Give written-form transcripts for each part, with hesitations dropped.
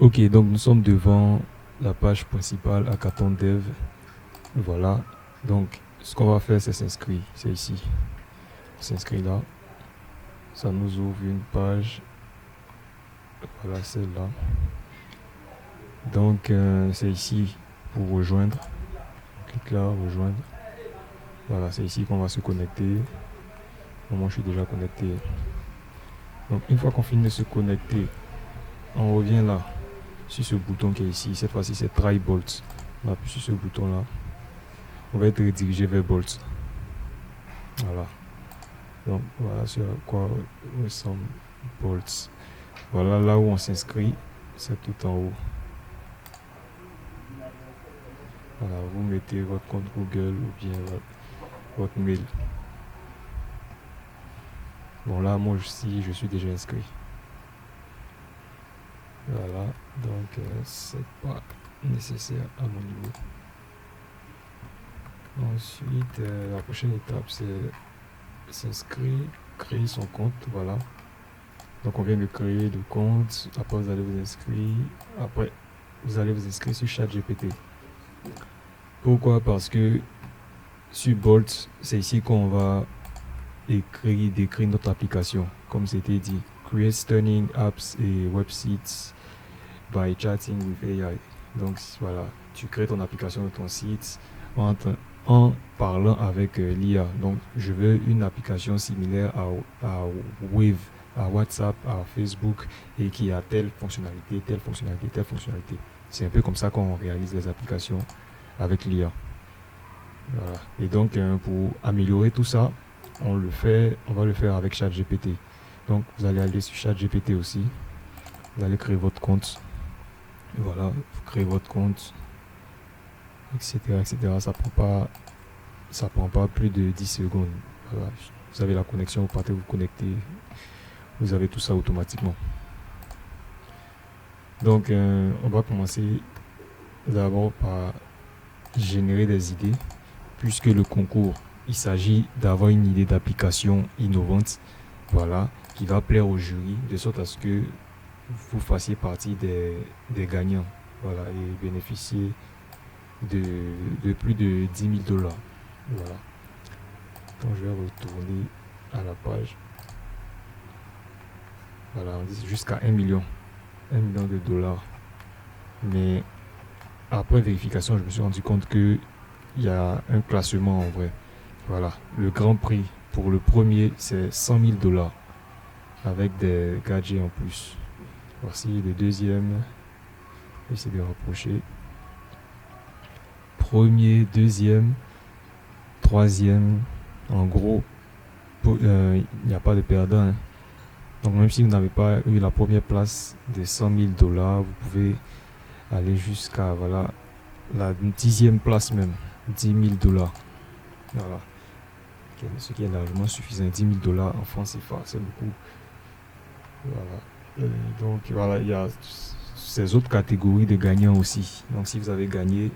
Ok, donc nous sommes devant la page principale Hackathon Dev. Voilà. Donc, ce qu'on va faire, c'est s'inscrire. C'est ici. On s'inscrit là. Ça nous ouvre une page. Voilà, celle-là. Donc, c'est ici pour rejoindre. On clique là, rejoindre. Voilà, c'est ici qu'on va se connecter. Moi, je suis déjà connecté. Donc, une fois qu'on finit de se connecter, on revient là, sur ce bouton qui est ici. Cette fois-ci, c'est Try Bolt. On appuie sur ce bouton-là. On va être redirigé vers Bolt. Voilà. Donc, voilà sur quoi ressemble Bolt. Voilà là où on s'inscrit. C'est tout en haut. Voilà, vous mettez votre compte Google ou bien votre mail. Bon, là, moi aussi, je suis déjà inscrit. Voilà, donc c'est pas nécessaire à mon niveau. Ensuite, la prochaine étape, c'est s'inscrire, créer son compte. Voilà. Donc, on vient de créer le compte. Après, vous allez vous inscrire. Après, vous allez vous inscrire sur ChatGPT. Pourquoi? Parce que sur Bolt, c'est ici qu'on va décrire notre application. Comme c'était dit, create stunning apps et websites by chatting with AI. Donc voilà, tu crées ton application de ton site en parlant avec l'IA. Donc je veux une application similaire à Wave, à WhatsApp, à Facebook et qui a telle fonctionnalité, telle fonctionnalité, telle fonctionnalité. C'est un peu comme ça qu'on réalise les applications avec l'IA. Voilà. Et donc pour améliorer tout ça, on va le faire avec ChatGPT. Donc vous allez aller sur ChatGPT aussi. Vous allez créer votre compte. Voilà, vous créez votre compte, etc., etc. Ça prend pas plus de 10 secondes. Voilà. Vous avez la connexion, vous partez vous connecter. Vous avez tout ça automatiquement. Donc, on va commencer d'abord par générer des idées, puisque le concours, il s'agit d'avoir une idée d'application innovante, voilà, qui va plaire au jury, de sorte à ce que vous fassiez partie des gagnants, voilà, et bénéficier de plus de 10 000 dollars. Voilà. Donc je vais retourner à la page. Voilà, on dit jusqu'à 1 million. 1 million de dollars. Mais après vérification, je me suis rendu compte qu'il y a un classement en vrai. Voilà. Le grand prix pour le premier, c'est 100 000 dollars. Avec des gadgets en plus. Voici le deuxième. J'essaie de rapprocher. Premier, deuxième, troisième. En gros, il n'y a pas de perdant. Hein. Donc même si vous n'avez pas eu la première place des 100 000 dollars, vous pouvez aller jusqu'à voilà, la 10e place même. 10 000 dollars. Voilà. Ce qui est largement suffisant. 10 000 dollars en France CFA, c'est beaucoup. Voilà. Donc voilà, il y a ces autres catégories de gagnants aussi. Donc si vous avez gagné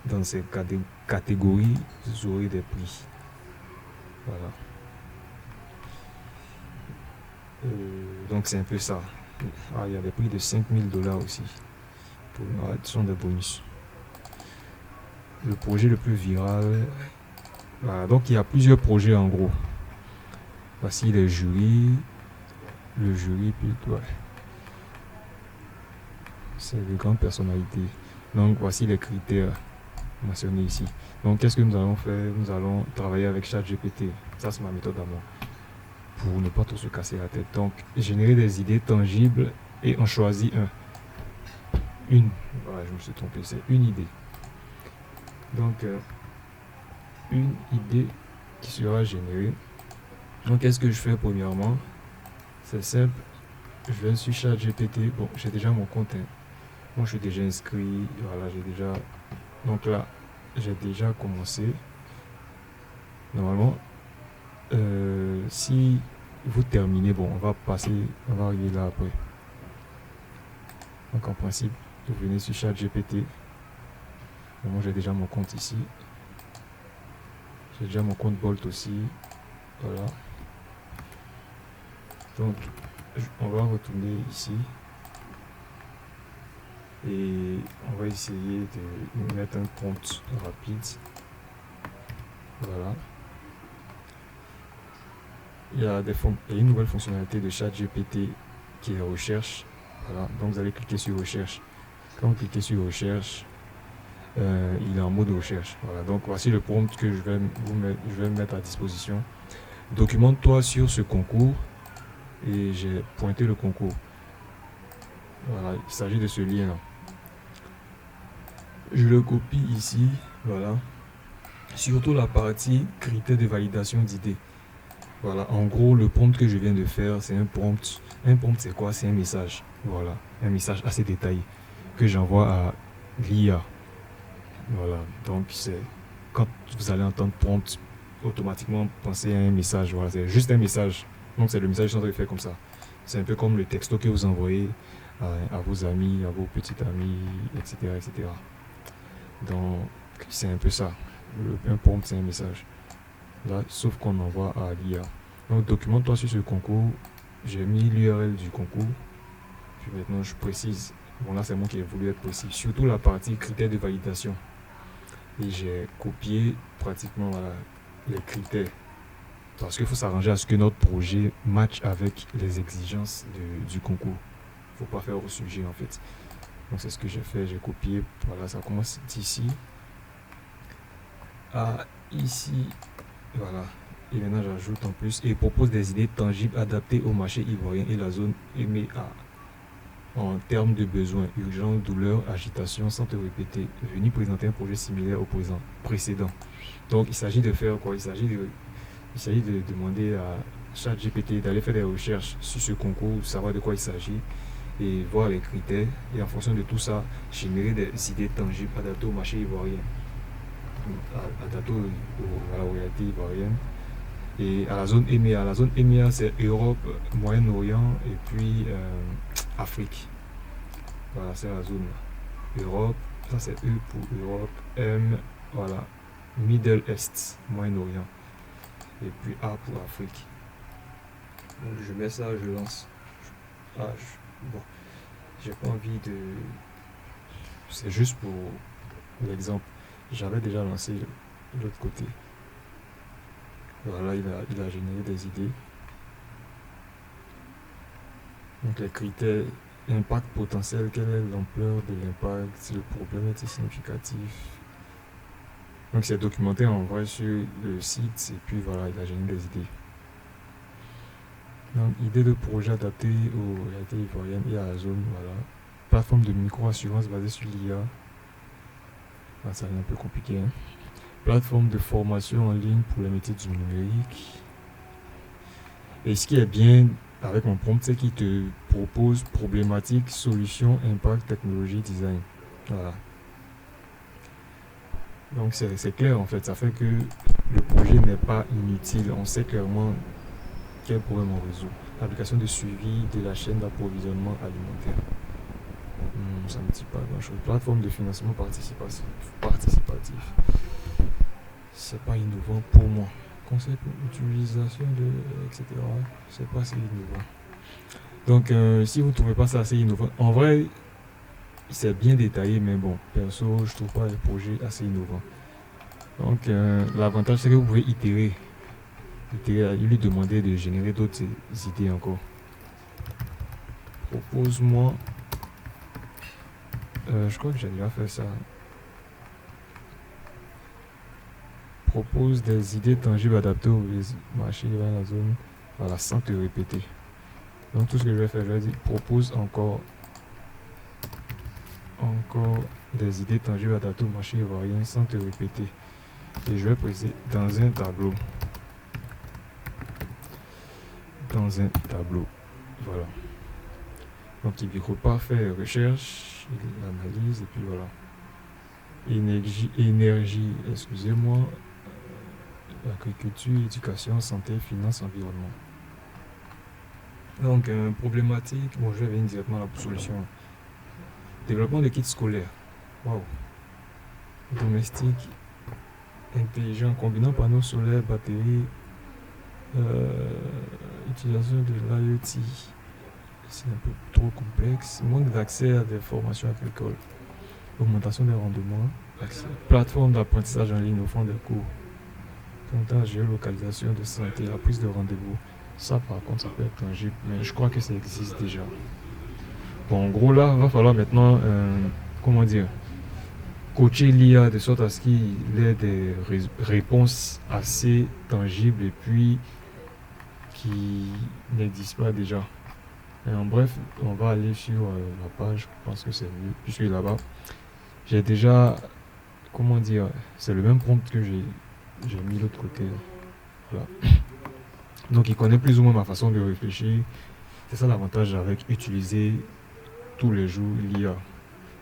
dans ces catégories, vous aurez des prix. Voilà. Donc c'est un peu ça. Ah, il y a des prix de 5 000 dollars aussi. Ce sont des bonus. Le projet le plus viral. Voilà, donc il y a plusieurs projets en gros. Voici les jurys. Le jury, puis ouais. C'est de grandes personnalités. Donc voici les critères mentionnés ici. Donc qu'est-ce que nous allons faire? Nous allons travailler avec ChatGPT. Ça c'est ma méthode à moi. Pour ne pas trop se casser la tête. Donc générer des idées tangibles et on choisit une. Voilà, je me suis trompé, c'est une idée. Donc une idée qui sera générée. Donc qu'est-ce que je fais premièrement? C'est simple. Je vais sur ChatGPT. Bon, j'ai déjà mon compte. Hein. Moi, je suis déjà inscrit. Voilà, j'ai déjà. Donc là, j'ai déjà commencé. Normalement, si vous terminez, bon, on va arriver là après. Donc en principe, vous venez sur ChatGPT. Moi, j'ai déjà mon compte ici. J'ai déjà mon compte Bolt aussi. Voilà. Donc, on va retourner ici. Et on va essayer de mettre un prompt rapide. Voilà. Il y a une nouvelle fonctionnalité de ChatGPT qui est recherche. Voilà. Donc vous allez cliquer sur recherche. Quand vous cliquez sur recherche, il est en mode recherche. Voilà. Donc voici le prompt que je vais mettre à disposition. Documente-toi sur ce concours. Et j'ai pointé le concours. Voilà, il s'agit de ce lien là. Je le copie ici, voilà. Surtout la partie critères de validation d'idées. Voilà, en gros, le prompt que je viens de faire, c'est un prompt. Un prompt, c'est quoi? C'est un message. Voilà, un message assez détaillé que j'envoie à l'IA. Voilà, donc c'est quand vous allez entendre prompt, automatiquement penser à un message. Voilà, c'est juste un message. Donc c'est le message que je suis en train de faire comme ça. C'est un peu comme le texto que vous envoyez à vos amis, à vos petits amis, etc., etc. Donc c'est un peu ça. Un prompt, c'est un message. Là, sauf qu'on envoie à l'IA. Donc documente-toi sur ce concours. J'ai mis l'URL du concours. Puis maintenant je précise. Bon là c'est moi qui ai voulu être précis. Surtout la partie critères de validation. Et j'ai copié pratiquement voilà, les critères. Parce qu'il faut s'arranger à ce que notre projet matche avec les exigences du concours. Il ne faut pas faire au sujet en fait. Donc c'est ce que j'ai fait, j'ai copié. Voilà, ça commence d'ici à ici. Voilà. Et maintenant j'ajoute en plus et propose des idées tangibles adaptées au marché ivoirien et la zone EMEA. En termes de besoins, urgence, douleur, agitation, sans te répéter. Venir présenter un projet similaire au précédent. Donc il s'agit de faire quoi? Il s'agit de demander à ChatGPT d'aller faire des recherches sur ce concours, savoir de quoi il s'agit et voir les critères. Et en fonction de tout ça, générer des idées tangibles adaptées au marché ivoirien, adaptées à la réalité ivoirienne. Et à la zone EMEA. La zone EMEA, c'est Europe, Moyen-Orient et puis Afrique. Voilà, c'est la zone Europe. Ça, c'est E pour Europe. M, voilà. Middle East, Moyen-Orient. Et puis A pour Afrique. Donc je mets ça, je lance. Bon, j'ai pas envie de. C'est juste pour l'exemple. J'avais déjà lancé l'autre côté. Voilà, il a généré des idées. Donc les critères, impact potentiel, quelle est l'ampleur de l'impact, si le problème était significatif. Donc c'est documenté en vrai sur le site et puis voilà, il a généré des idées. Donc idée de projet adapté aux réalités ivoiriennes et à la zone, voilà. Plateforme de micro-assurance basée sur l'IA. Ah, ça est un peu compliqué. Hein. Plateforme de formation en ligne pour les métiers du numérique. Et ce qui est bien avec mon prompt, c'est qu'il te propose problématique, solution, impact, technologie, design. Voilà. Donc c'est clair en fait, ça fait que le projet n'est pas inutile. On sait clairement quel problème on résout. Application de suivi de la chaîne d'approvisionnement alimentaire. Ça ne me dit pas grand chose. Plateforme de financement participatif. C'est pas innovant pour moi. Concept d'utilisation etc. C'est pas assez innovant. Donc si vous ne trouvez pas ça assez innovant, en vrai c'est bien détaillé, mais bon, perso je trouve pas les projets assez innovants. Donc l'avantage c'est que vous pouvez itérer et lui demander de générer d'autres idées encore. Propose-moi. Je crois que j'ai déjà fait ça. Propose des idées tangibles adaptées au marché dans la zone. Voilà, sans te répéter. Donc tout ce que je vais faire, je vais dire propose encore des idées tangibles adaptées au marché ivoirien sans te répéter. Et je vais presser dans un tableau. Voilà. Donc il ne faut pas faire recherche, il analyse et puis voilà. Énergie, excusez-moi. Agriculture, éducation, santé, finance, environnement. Donc problématique, bon je vais venir directement à la solution. Développement de kits scolaires. Waouh. Domestique, intelligent, combinant panneaux solaires, batteries, utilisation de l'IoT, c'est un peu trop complexe. Manque d'accès à des formations agricoles. Augmentation des rendements. Accès. Plateforme d'apprentissage en ligne offrant des cours. Comptage, géolocalisation de santé, la prise de rendez-vous. Ça, par contre, ça peut être tangible, mais je crois que ça existe déjà. Bon, en gros, là, il va falloir maintenant, comment dire, coacher l'IA de sorte à ce qu'il ait des réponses assez tangibles et puis qui n'existent pas déjà. Et en bref, on va aller sur la page, je pense que c'est mieux. Je suis là-bas. J'ai déjà, comment dire, c'est le même prompt que j'ai mis de l'autre côté. Voilà. Donc il connaît plus ou moins ma façon de réfléchir. C'est ça l'avantage avec utiliser tous les jours l'IA,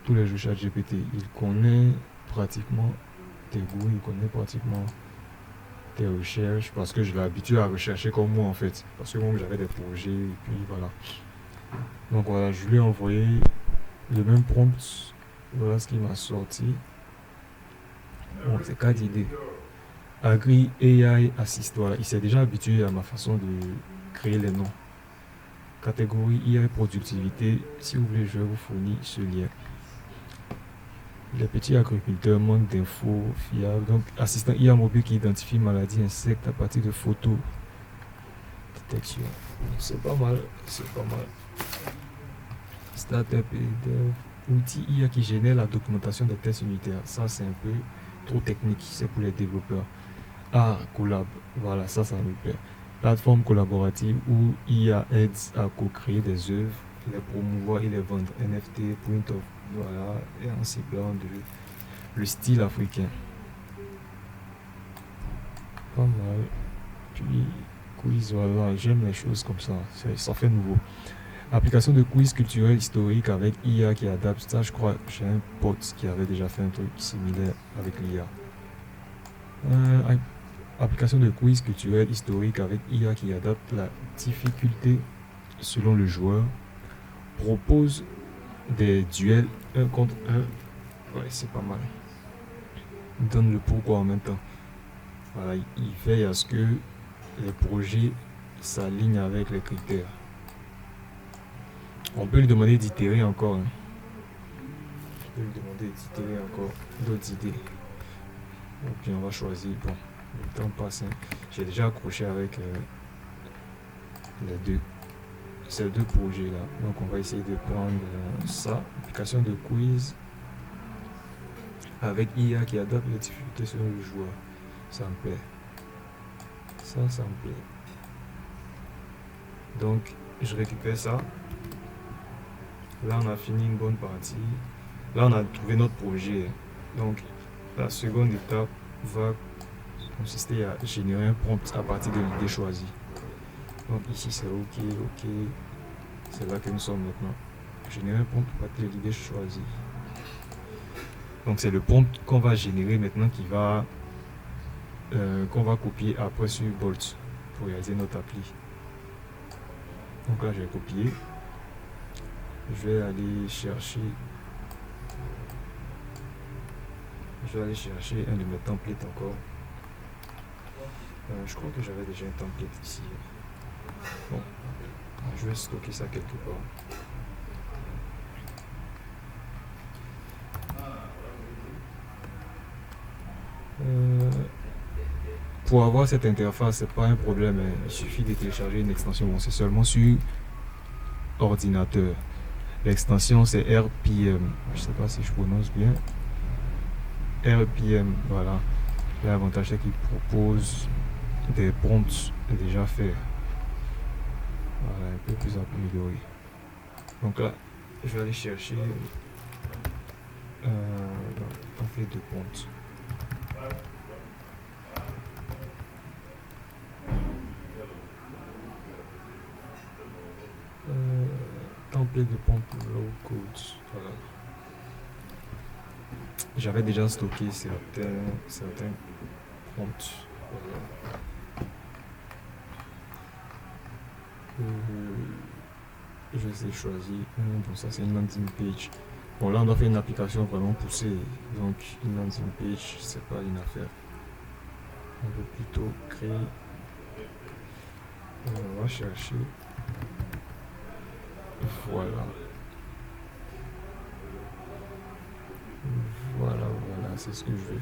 tous les jours ChatGPT. Il connaît pratiquement tes goûts, il connaît pratiquement tes recherches parce que je l'ai habitué à rechercher comme moi en fait. Parce que moi j'avais des projets et puis voilà. Donc voilà, je lui ai envoyé le même prompt. Voilà ce qu'il m'a sorti. Bon, c'est 4 idées. Agri AI Assist. Voilà, il s'est déjà habitué à ma façon de créer les noms. Catégorie IA et productivité. Si vous voulez, je vais vous fournir ce lien. Les petits agriculteurs manquent d'infos fiables. Donc, assistant IA mobile qui identifie maladies, insectes à partir de photos. Détection. C'est pas mal. C'est pas mal. Startup et dev. Outil IA qui génère la documentation des tests unitaires. Ça, c'est un peu trop technique. C'est pour les développeurs. Collab. Voilà, ça me plaît. Plateforme collaborative où IA aide à co-créer des œuvres, les promouvoir et les vendre. NFT, point of, voilà, et en ciblant le style africain. Pas mal. Puis, quiz, voilà, j'aime les choses comme ça, ça fait nouveau. Application de quiz culturel historique avec IA qui adapte. Ça, je crois, j'ai un pote qui avait déjà fait un truc similaire avec l'IA. Application de quiz culturel historique avec IA qui adapte la difficulté selon le joueur. Propose des duels 1 contre 1. Ouais, c'est pas mal. Donne le pourquoi en même temps. Voilà, il veille à ce que les projets s'alignent avec les critères. On peut lui demander d'itérer encore. On peut lui demander d'itérer encore d'autres idées. Et puis on va choisir. Bon, le temps passe. J'ai déjà accroché avec ces deux projets là. Donc on va essayer de prendre ça. Application de quiz avec IA qui adapte les difficultés selon le joueur. Ça me plaît. Ça me plaît. Donc je récupère ça. Là on a fini une bonne partie. Là on a trouvé notre projet. Donc la seconde étape va consister à générer un prompt à partir de l'idée choisie. Donc ici c'est ok. C'est là que nous sommes maintenant. Générer un prompt à partir de l'idée choisie. Donc c'est le prompt qu'on va générer maintenant qu'on va copier après sur Bolt pour réaliser notre appli. Donc là j'ai copié. Je vais aller chercher un de mes templates encore. Je crois que j'avais déjà un template ici. Bon, je vais stocker ça quelque part. Pour avoir cette interface, c'est pas un problème. Il suffit de télécharger une extension. Bon, c'est seulement sur ordinateur. L'extension c'est RPM. Je sais pas si je prononce bien. RPM, voilà. L'avantage c'est qu'il propose des prompts déjà faits. Voilà, un peu plus amélioré. Donc là, je vais aller chercher template de prompts. Template de prompt low code. Voilà. J'avais déjà stocké certains prompts. Voilà. Je les ai choisis. Bon, ça c'est une landing page. Bon, là on doit faire une application vraiment poussée. Donc une landing page, c'est pas une affaire. On veut plutôt créer. On va chercher Voilà. Voilà, c'est ce que je veux.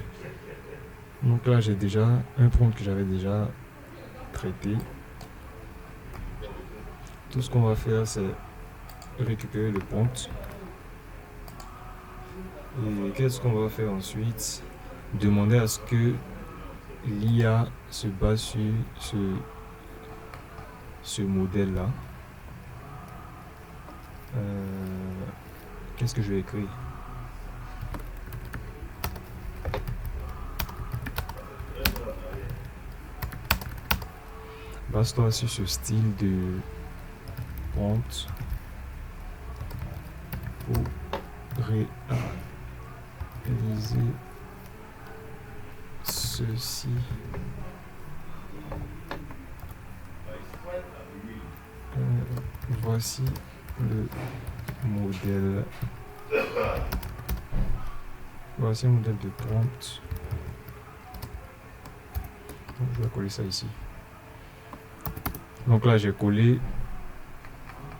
Donc là, j'ai déjà un prompt que j'avais déjà traité. Tout ce qu'on va faire, c'est récupérer le prompt. Et qu'est-ce qu'on va faire ensuite? Demander à ce que l'IA se base sur ce modèle-là. Qu'est-ce que je vais écrire? Base-toi sur ce style de prompt pour réaliser ceci. Voici le modèle. Voici un modèle de prompt. Donc, je vais coller ça ici. Donc là, j'ai collé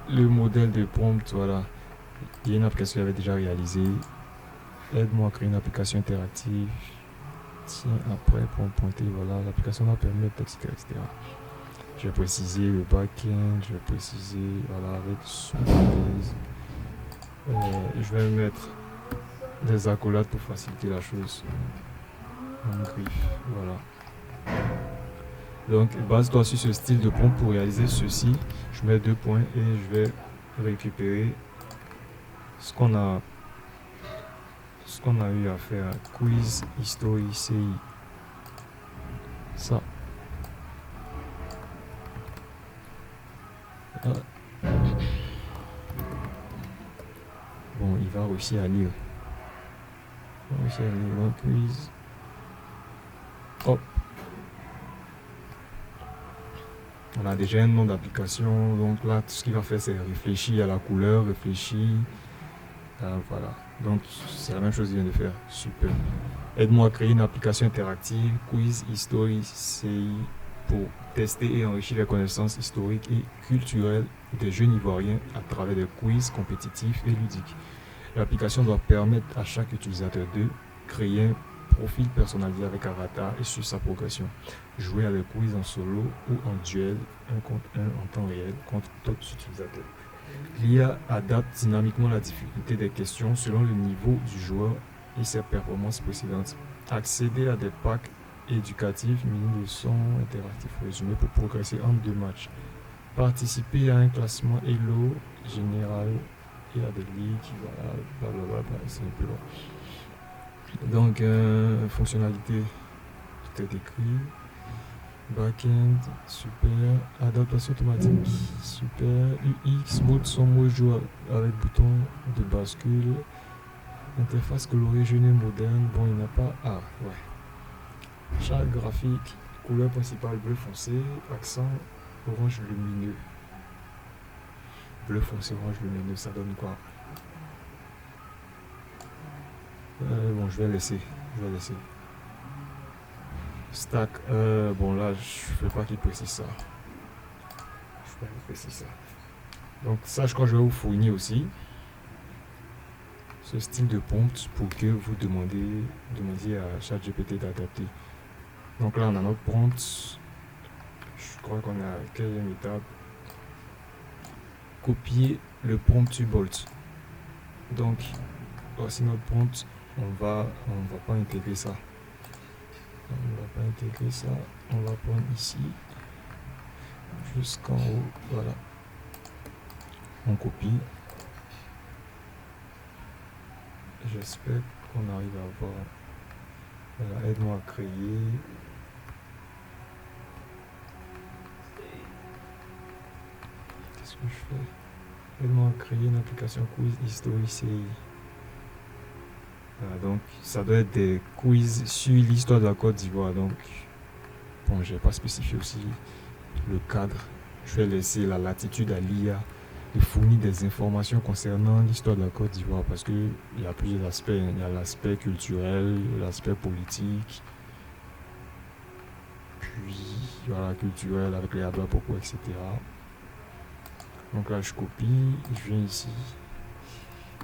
le modèle de prompt. Voilà. Il y a une application que j'avais déjà réalisée. Aide-moi à créer une application interactive. Tiens, après, pour me pointer, voilà, l'application va permettre, etc. Je vais préciser le back-end, je vais préciser, voilà, avec son je vais mettre des accolades pour faciliter la chose. En griffe, voilà. Donc, base-toi sur ce style de prompt pour réaliser ceci. Je mets 2 points et je vais récupérer ce qu'on a eu à faire. Quiz, history, CI. Ça. Ah. Bon, il va réussir à lire. Donc, quiz. Hop. On a déjà un nom d'application. Donc là, tout ce qu'il va faire, c'est réfléchir à la couleur, réfléchir. Voilà. Donc, c'est la même chose qu'il vient de faire. Super. Aide-moi à créer une application interactive, quiz, history, CI, pour tester et enrichir les connaissances historiques et culturelles des jeunes ivoiriens à travers des quiz compétitifs et ludiques. L'application doit permettre à chaque utilisateur de créer un profil personnalisé avec avatar et suivre sa progression. Jouer à des quiz en solo ou en duel, un contre un en temps réel contre d'autres utilisateurs. L'IA adapte dynamiquement la difficulté des questions selon le niveau du joueur et ses performances précédentes. Accéder à des packs éducatifs, mini-leçons, interactifs résumés pour progresser en 2 matchs. Participer à un classement Elo général et à des ligues, voilà, blablabla, c'est un peu long. Donc, fonctionnalité, tout est écrit. Backend, super. Adaptation automatique, super. UX, mode son mot joueur avec bouton de bascule. Interface colorée, jeune et moderne. Bon, il n'y a pas. Ah, ouais. Charte graphique, couleur principale bleu foncé. Accent orange lumineux. Bleu foncé, orange lumineux, ça donne quoi? Bon, je vais laisser. Stack, bon là, je ne veux pas qu'il précise ça. Donc ça, je crois que je vais vous fournir aussi ce style de prompt pour que vous demandiez à ChatGPT d'adapter. Donc là, on a notre prompt. Je crois qu'on a quelle étape? Copier le prompt sur Bolt. Donc, voici notre prompt. On va pas intégrer ça. On va prendre ici jusqu'en haut. Voilà. On copie. J'espère qu'on arrive à voir. Voilà, aide-moi à créer. Qu'est-ce que je fais? Aide-moi à créer une application quiz history CI. Voilà, donc ça doit être des quiz sur l'histoire de la Côte d'Ivoire. Donc, bon, je n'ai pas spécifié aussi le cadre. Je vais laisser la latitude à l'IA de fournir des informations concernant l'histoire de la Côte d'Ivoire parce qu'il y a plusieurs aspects. Il y a l'aspect culturel, l'aspect politique, puis voilà, culturel avec les Adwa Poko, etc. Donc là, je copie, je viens ici,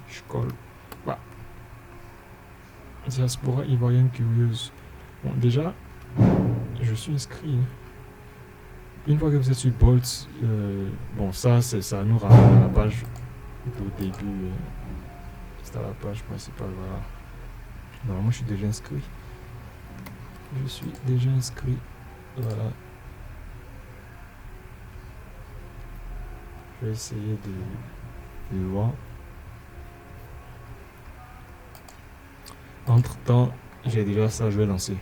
je colle. Bah. Diaspora ivoirienne curieuse. Bon, déjà, je suis inscrit. Une fois que vous êtes sur Bolt, bon, ça nous ramène à la page au début. C'est à la page principale, voilà. Normalement, je suis déjà inscrit. Je suis déjà inscrit. Voilà. Je vais essayer de voir. Entre temps, j'ai déjà ça, je vais lancer.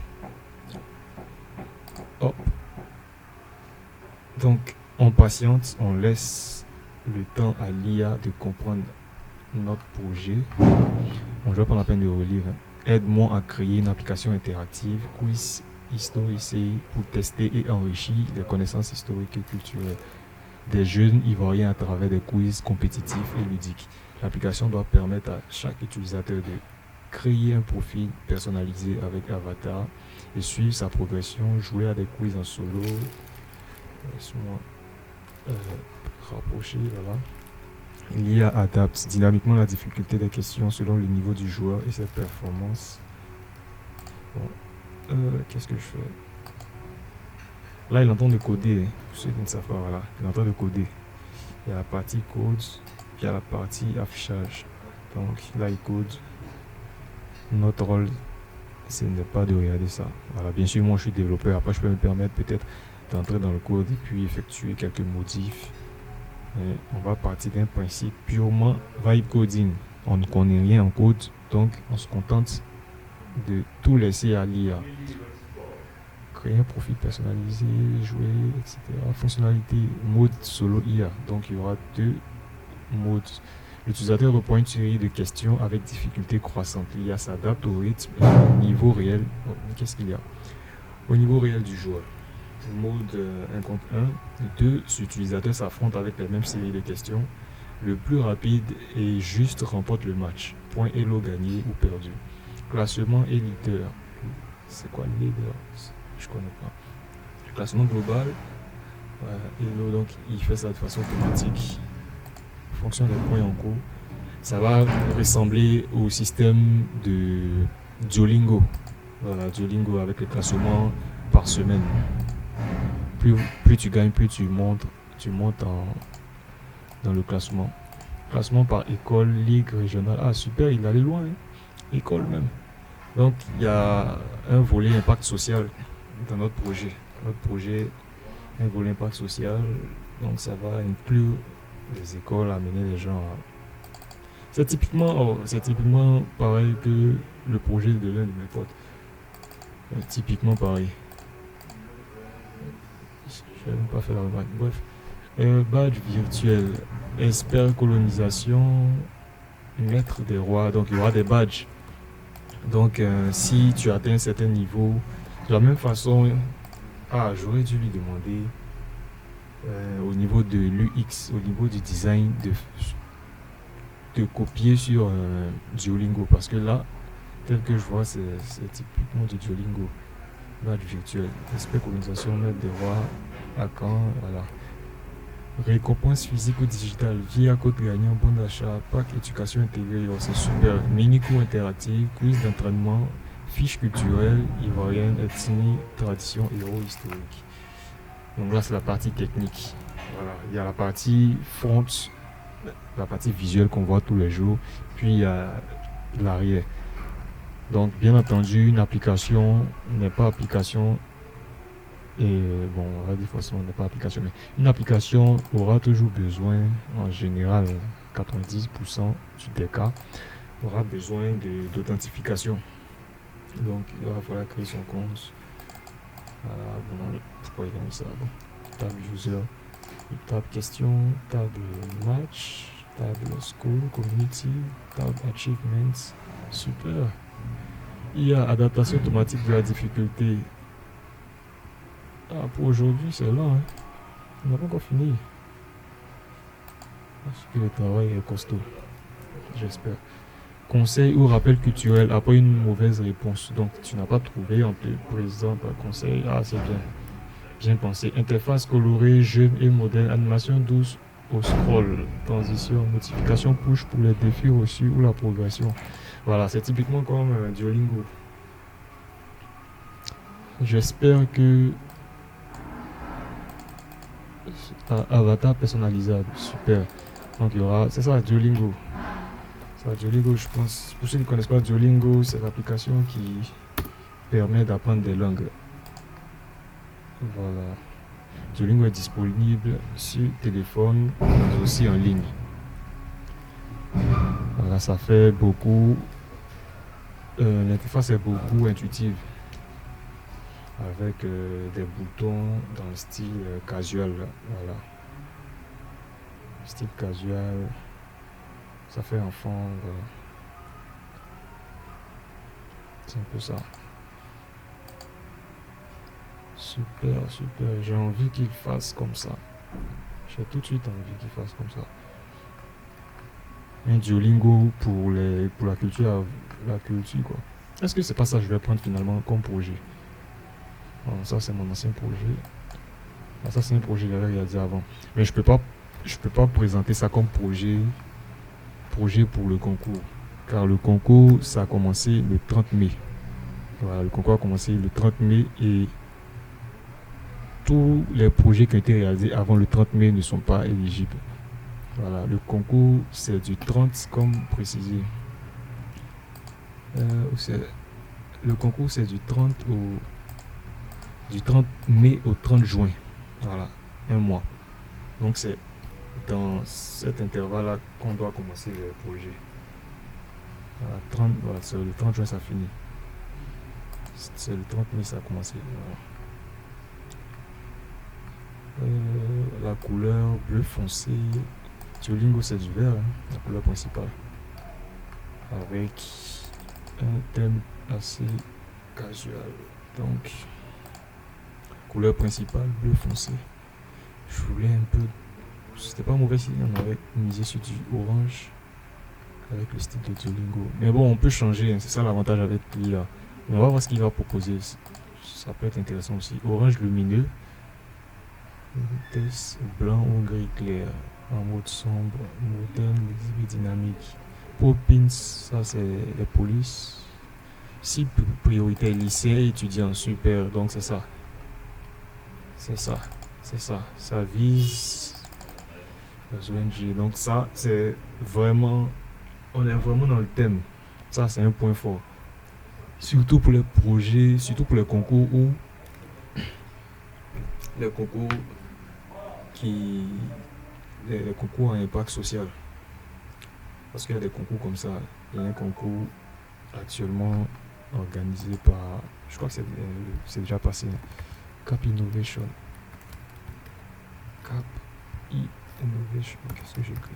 Hop. Donc, on patiente, on laisse le temps à l'IA de comprendre notre projet. Bon, je vais prendre la peine de relire. Aide-moi à créer une application interactive, quiz historique pour tester et enrichir les connaissances historiques et culturelles des jeunes ivoiriens à travers des quiz compétitifs et ludiques. L'application doit permettre à chaque utilisateur de créer un profil personnalisé avec avatar et suivre sa progression, jouer à des quiz en solo. Laisse-moi rapprocher, voilà. L'IA adapte dynamiquement la difficulté des questions selon le niveau du joueur et ses performances. Bon, qu'est-ce que je fais? Là, il est en train de coder. Pour ceux qui ne savent pas, voilà. Il est en train de coder. Il y a la partie code, puis il y a la partie affichage. Donc là, il code. Notre rôle, ce n'est pas de regarder ça. Voilà, bien sûr, moi, je suis développeur. Après, je peux me permettre peut-être d'entrer dans le code et puis effectuer quelques modifs. Mais on va partir d'un principe purement vibe coding. On ne connaît rien en code, donc on se contente de tout laisser à l'IA. Créer un profil personnalisé, jouer, etc. Fonctionnalité, mode solo IA. Donc il y aura deux modes. L'utilisateur reprend une série de questions avec difficulté croissante. L'IA s'adapte au rythme et au niveau réel. Oh, qu'est-ce qu'il y a? Au niveau réel du joueur. Mode 1 contre 1. Deux utilisateurs s'affrontent avec la même série de questions. Le plus rapide et juste remporte le match. Point Elo gagné ou perdu. Classement et leader. C'est quoi leader? Je connais pas. Le classement global. Elo, donc il fait ça de façon automatique. En fonction des points en cours. Ça va ressembler au système de Duolingo. Voilà, Duolingo avec les classements par semaine. Plus tu gagnes, plus tu montes dans le classement. Classement par école, ligue régionale. Ah super, il allait loin. Hein. École même. Donc il y a un volet impact social dans notre projet. Notre projet, un volet impact social. Donc ça va inclure les écoles, amener les gens à... C'est typiquement pareil que le projet de l'un de mes potes. Typiquement pareil. Je vais même pas faire la remarque. Bref. Badge virtuel. Expert colonisation. Maître des rois. Donc il y aura des badges. Donc si tu atteins un certain niveau, de la même façon, j'aurais dû lui demander au niveau de l'UX, au niveau du design, de copier sur Duolingo. Parce que là, tel que je vois, c'est typiquement du Duolingo. Badge virtuel. Expert colonisation, maître des rois. À quand, voilà. Récompense physique ou digitale, via code gagnant, bon d'achat, pack éducation intégrée, c'est super. Mini cours interactif, quiz d'entraînement, fiche culturelle, ivoirienne, ethnie, tradition, héros historique. Donc là c'est la partie technique. Voilà. Il y a la partie front, la partie visuelle qu'on voit tous les jours, puis il y a l'arrière. Donc bien entendu, une application n'est pas application. Et bon, on va dire forcément n'est pas application, mais une application aura toujours besoin, en général, 90% des cas, aura besoin d'authentification. Donc il va falloir créer son compte. Voilà, bon, pourquoi il a mis ça? Bon, table user, table question, table match, table school, community, table achievements. Super. Il y a adaptation automatique de la difficulté. Pour aujourd'hui, c'est là. Hein. On n'a pas encore fini. Parce que le travail est costaud. J'espère. Conseil ou rappel culturel après une mauvaise réponse. Donc, tu n'as pas trouvé, on te présente un conseil. C'est bien. Bien pensé. Interface colorée, jeune et moderne. Animation douce au scroll, transition, notification push pour les défis reçus ou la progression. Voilà, c'est typiquement comme Duolingo. J'espère que avatar personnalisable, super. Donc il y aura, c'est ça Duolingo. Ça, Duolingo, je pense, pour ceux qui ne connaissent pas Duolingo, c'est l'application qui permet d'apprendre des langues. Voilà. Duolingo est disponible sur téléphone, mais aussi en ligne. Voilà, ça fait beaucoup. L'interface est beaucoup intuitive, avec des boutons dans le style casual. Voilà. Style casual, ça fait enfant. Voilà. C'est un peu ça. Super, super. J'ai envie qu'il fasse comme ça. J'ai tout de suite envie qu'il fasse comme ça. Un Duolingo pour la culture, quoi. Est-ce que c'est pas ça que je vais prendre finalement comme projet? Bon, ça c'est mon ancien projet. Ah, ça c'est un projet que j'avais réalisé avant. Mais je peux pas présenter ça comme projet pour le concours. Car le concours, ça a commencé le 30 mai. Voilà, le concours a commencé le 30 mai et tous les projets qui ont été réalisés avant le 30 mai ne sont pas éligibles. Voilà, le concours c'est du 30 comme précisé. Le concours c'est du 30 mai au 30 juin. Voilà, un mois. Donc c'est dans cet intervalle-là qu'on doit commencer le projet. Voilà, c'est le 30 juin ça finit. C'est le 30 mai ça a commencé. Voilà. La couleur bleu foncé. Duolingo c'est du vert, hein, la couleur principale. Avec un thème assez casual. Donc, couleur principale bleu foncé. Je voulais un peu. C'était pas mauvais si on avait misé sur du orange avec le style de Duolingo. Mais bon, on peut changer, hein, c'est ça l'avantage avec lui là. Mais on va voir ce qu'il va proposer. Ça peut être intéressant aussi. Orange lumineux. Test blanc ou gris clair. En mode sombre, moderne, lisible, dynamique. Poppins, ça c'est les polices. Si priorité lycée, étudiant, super, donc c'est ça. C'est ça. Ça vise les ONG. Donc ça, c'est vraiment, on est vraiment dans le thème. Ça, c'est un point fort. Surtout pour les projets, surtout pour les concours où les concours les concours à impact social. Parce qu'il y a des concours comme ça. Il y a un concours actuellement organisé par, je crois que c'est déjà passé, Cap Innovation. Cap Innovation, qu'est-ce que j'écris?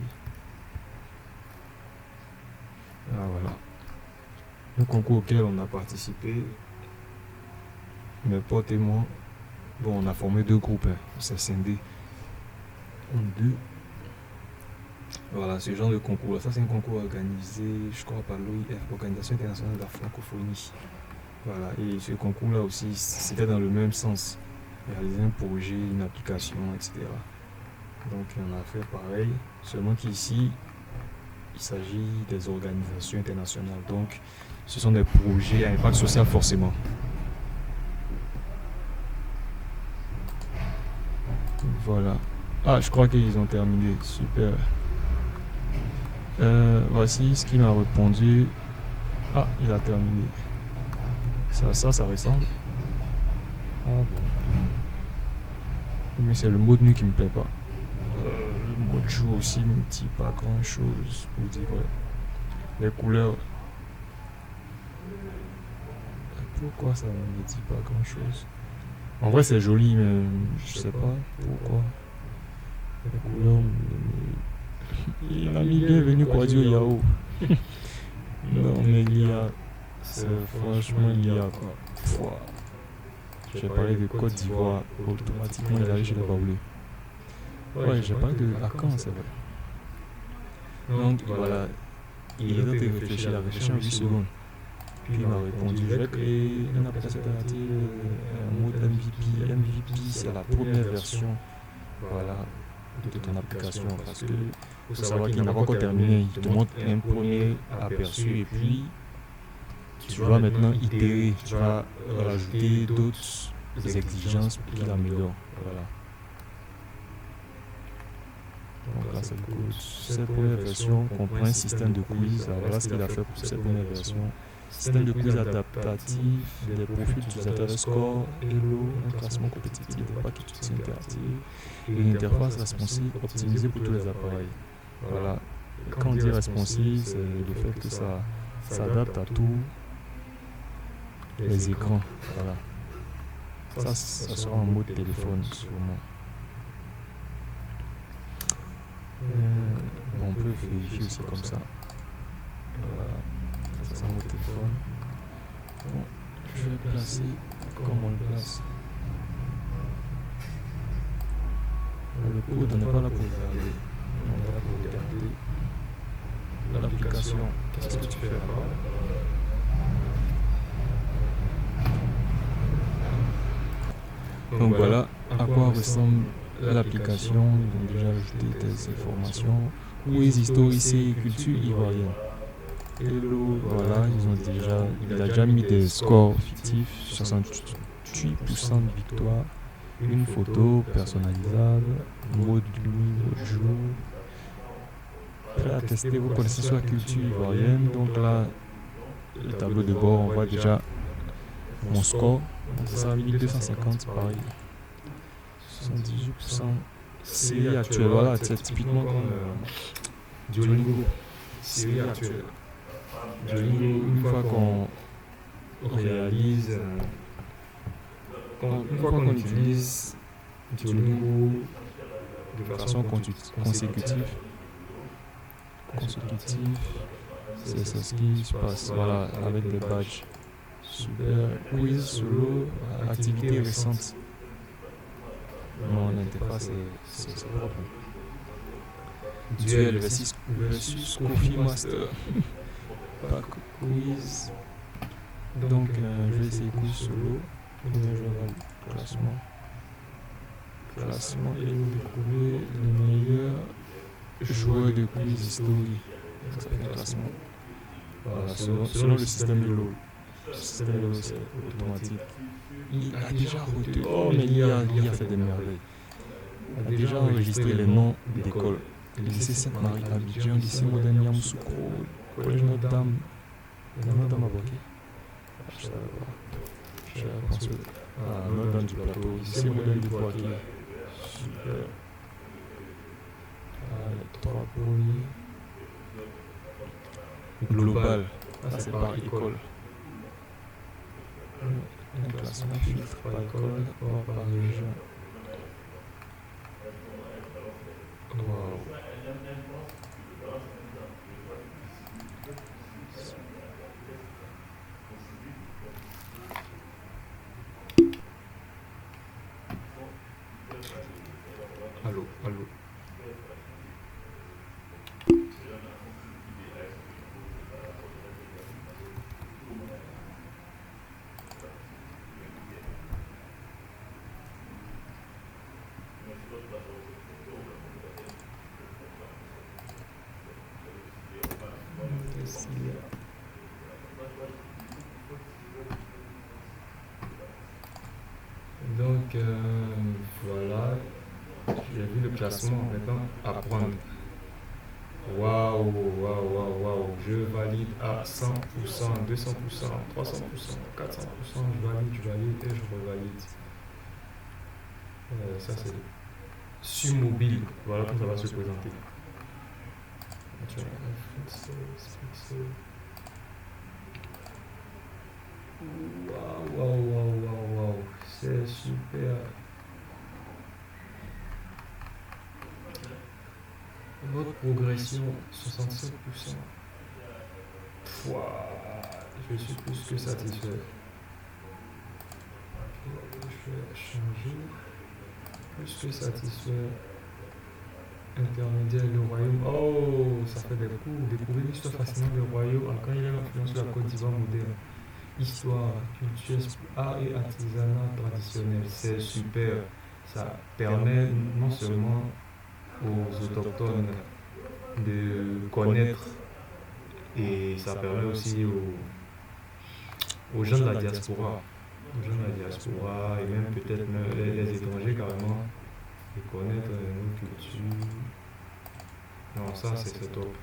Ah voilà. Un concours auquel on a participé, mes potes et moi. Bon, on a formé 2 groupes, hein. On s'est scindé en 2. Voilà, ce genre de concours. Ça, c'est un concours organisé, je crois, par l'OIF, l'Organisation internationale de la francophonie. Voilà, et ce concours-là aussi, c'était dans le même sens. Réaliser un projet, une application, etc. Donc, on a fait pareil. Seulement qu'ici, il s'agit des organisations internationales. Donc, ce sont des projets à impact social forcément. Voilà. Ah, je crois qu'ils ont terminé. Super. Voici ce qu'il m'a répondu. Ah, il a terminé. Ça ressemble. Ah bon. Mais c'est le mot de nuit qui me plaît pas. Le mot de jour aussi me dit pas grand chose pour dire ouais. Les couleurs. Pourquoi ça ne me dit pas grand chose? En vrai c'est joli mais je sais pas pourquoi. Les couleurs. Il a mis bienvenue quoi Dieu Yahoo. Non mais l'IA. C'est franchement l'IA quoi. Pouah. J'ai parlé de Côte d'Ivoire, automatiquement il arrive chez les Baoulés. Ouais, j'ai parlé de Lacan, c'est vrai. Donc voilà, il est en train de réfléchir, il a réfléchi en 8 secondes. Puis il m'a répondu, je vais créer une application alternative, un mode MVP. MVP, c'est la première version. Voilà, de ton application parce que faut savoir qu'il n'a pas encore terminé. Il te montre un premier aperçu et puis tu vas maintenant itérer, tu vas rajouter d'autres exigences pour qu'il améliore. Voilà. Donc là c'est cool. Cette première version comprend un système de quiz. Alors voilà ce qu'il a fait pour cette première version. Système de quiz adaptatif, des profils d'utilisateurs, score, hello, un classement compétitif, des packs utilisés interactifs et une interface responsive optimisée pour tous les appareils. Voilà. Quand on dit responsive, c'est le fait que ça s'adapte à tous les écrans. Voilà. Ça sera en mode téléphone sûrement. On peut vérifier aussi comme ça. Voilà. Ça c'est en mode téléphone. Bon, je vais placer comme on le place. Le code n'est pas là pour regarder. On est là pour regarder l'application. Qu'est-ce que tu fais là-bas? Donc voilà à quoi ressemble l'application. Ils ont déjà ajouté des informations. Quiz, historique et culture ivoirienne. Hello, voilà, il a déjà mis des scores fictifs, 68% de victoire, une photo personnalisable, mode nuit, mode jour. Prêt à tester vos connaissances sur la culture ivoirienne. Donc là, le tableau de bord, on voit déjà mon score. Donc ça a 1250, pareil. 78% série actuelle, voilà, c'est typiquement comme Duolingo, série actuelle. Duolingo, une fois qu'on réalise, une fois qu'on utilise Duolingo de façon consécutive, c'est ce qui se passe, voilà, avec des badges. Super, quiz, solo, activité récente. Mon interface c'est propre. Duel versus Coffee Master. Pas quiz. Donc je vais essayer quiz solo. Je vais jouer dans le classement et vous découvrir les meilleurs joueurs de quiz historique. Ça fait un classement. Voilà, selon le système de LOL. Le système de LOL c'est automatique. Il a déjà retenu. Oh mais l'IA fait des merveilles. Il a déjà enregistré les noms d'écoles. Lycée Sainte-Marie Abidjan, lycée moderne Yamoussoukro, collège Notre-Dame. Notre-Dame à Boké. Je savais pas. Je pense que. Notre-Dame du Plateau, lycée moderne de Boké. Super. Les trois premiers. Global. Ça c'est par école. Un classement filtre par école, par région. Wow. Allô. Donc voilà, j'ai vu le classement, maintenant apprendre. Waouh, je valide à 100%, 200%, 300%, 400%, je valide et je revalide. Ça c'est sur mobile, voilà comment ça va se présenter. Waouh, c'est super. Votre progression 65%. Je suis plus que satisfait. Je vais changer. Plus que satisfait. Intermédiaire, le royaume. Oh, ça fait des coups. Découvrir l'histoire fascinante du royaume en quand il a l'influence de la Côte d'Ivoire moderne. Histoire, culture, art et artisanat traditionnel. C'est super. Ça permet non seulement aux autochtones de connaître et ça permet aussi aux gens de la diaspora, et même peut-être les étrangers carrément, de connaître nos cultures. Non, ça c'est top.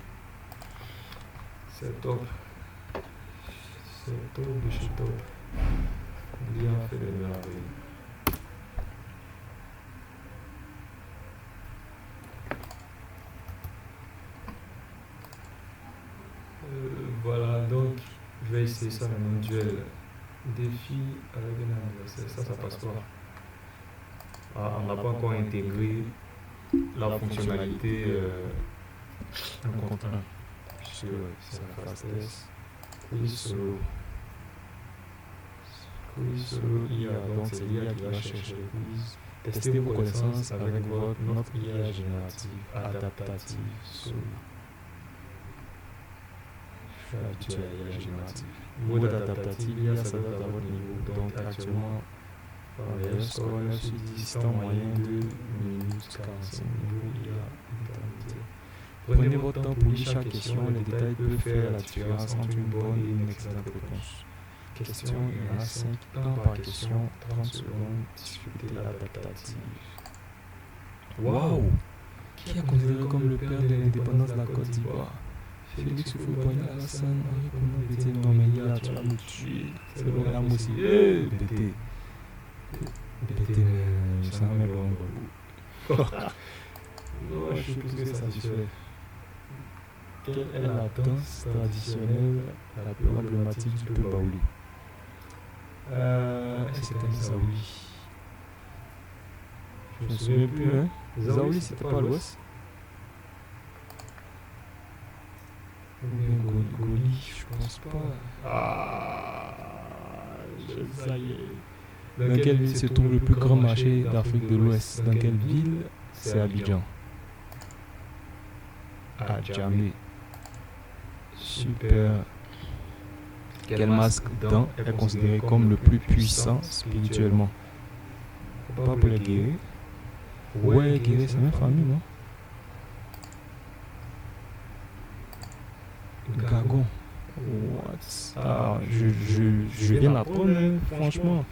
C'est top. C'est top de chez top. Bien fait de merveilles. Voilà, donc je vais essayer ça maintenant. Duel. Défi avec un adversaire. Ça passe pas. Ah, on n'a pas encore intégré la fonctionnalité un contre un. Puisque c'est la phase test. Quiz solo. Quiz solo IA. Donc c'est l'IA qui va chercher le quiz. Testez vos connaissances avec notre IA générative, adaptative, solo. Je suis habitué à l'IA générative. Mode adaptative, l'IA s'adapte à votre niveau. Donc actuellement, le score 9 sur 10, temps moyen de 2 minutes 45 niveau IA intermédiaire. Prenez votre temps pour lire chaque question. Les détails peuvent faire la différence entre une bonne et une excellente réponse. Question, il y en a 5 temps par question, 30 secondes, difficulté adaptative. Waouh! Qui est considéré comme le père de l'indépendance de la Côte d'Ivoire? Félix Houphouët-Boigny-Alassane, Henri Konan Bété, non mais il y a, tu vas me tuer. C'est le Ram aussi. Bété. Bété, mais ça m'a mis bon. Non, je suis plus que satisfait. Quelle est la danse traditionnelle la plus emblématique du peuple baoulé? C'était un Zaouli. Je me souviens plus, hein. Zaouli, c'était pas à l'ouest? Ou bien Goli, je pense pas. Ça y est. Dans quelle ville se trouve le plus grand marché d'Afrique de l'Ouest? Dans quelle ville? C'est Abidjan. À Djamé. Super. Quel masque dent est considéré comme le plus puissant spirituellement? Pas pour les guérir. Ouais, guérir, c'est même famille, non? Gagon. What? Ah, je viens d'apprendre, hein, franchement.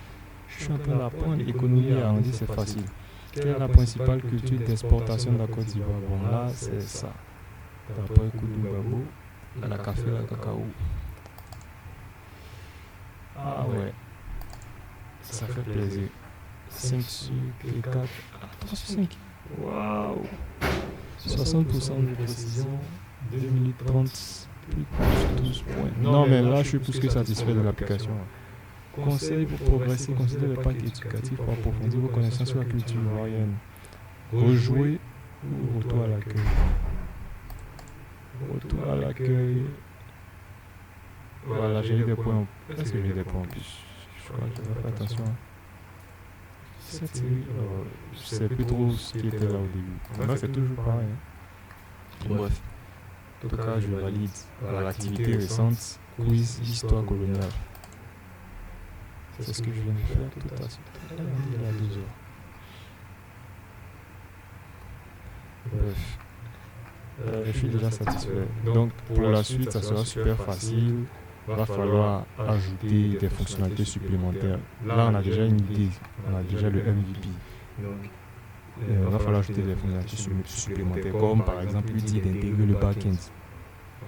Je suis en train d'apprendre. Économie arrondie, c'est facile. Quelle est la principale culture d'exportation de la Côte d'Ivoire? Bon, là, c'est ça. D'après Koudou Babo, la café, la cacao. Ah ouais. Ça fait plaisir. 5 sur 4. 3 sur 5. Waouh! 60% de précision. 2 minutes 30. Plus de 12 points. Non, mais là, je suis plus que satisfait de l'application. Conseil pour progresser, considérez les packs éducatifs pour approfondir vos connaissances sur la culture ivoirienne. Rejouer ou retour à l'accueil. Retour à l'accueil. Voilà, j'ai eu des points. Est-ce que j'ai eu des points en plus? Je crois que je vais faire attention. Cette série, je sais plus trop ce qui était là au début. Là, c'est toujours pareil. Bref. En tout cas, je valide l'activité récente, quiz histoire coloniale. C'est ce que je viens de faire tout à suite. Il y a 2 heures. Bref. Je suis déjà satisfait. Donc, pour la suite, ça sera super facile. Il va falloir ajouter des fonctionnalités supplémentaires. Là, on a déjà une idée. On a déjà le MVP. Donc, il va falloir ajouter des fonctionnalités supplémentaires, comme par exemple lui dire d'intégrer le back-end.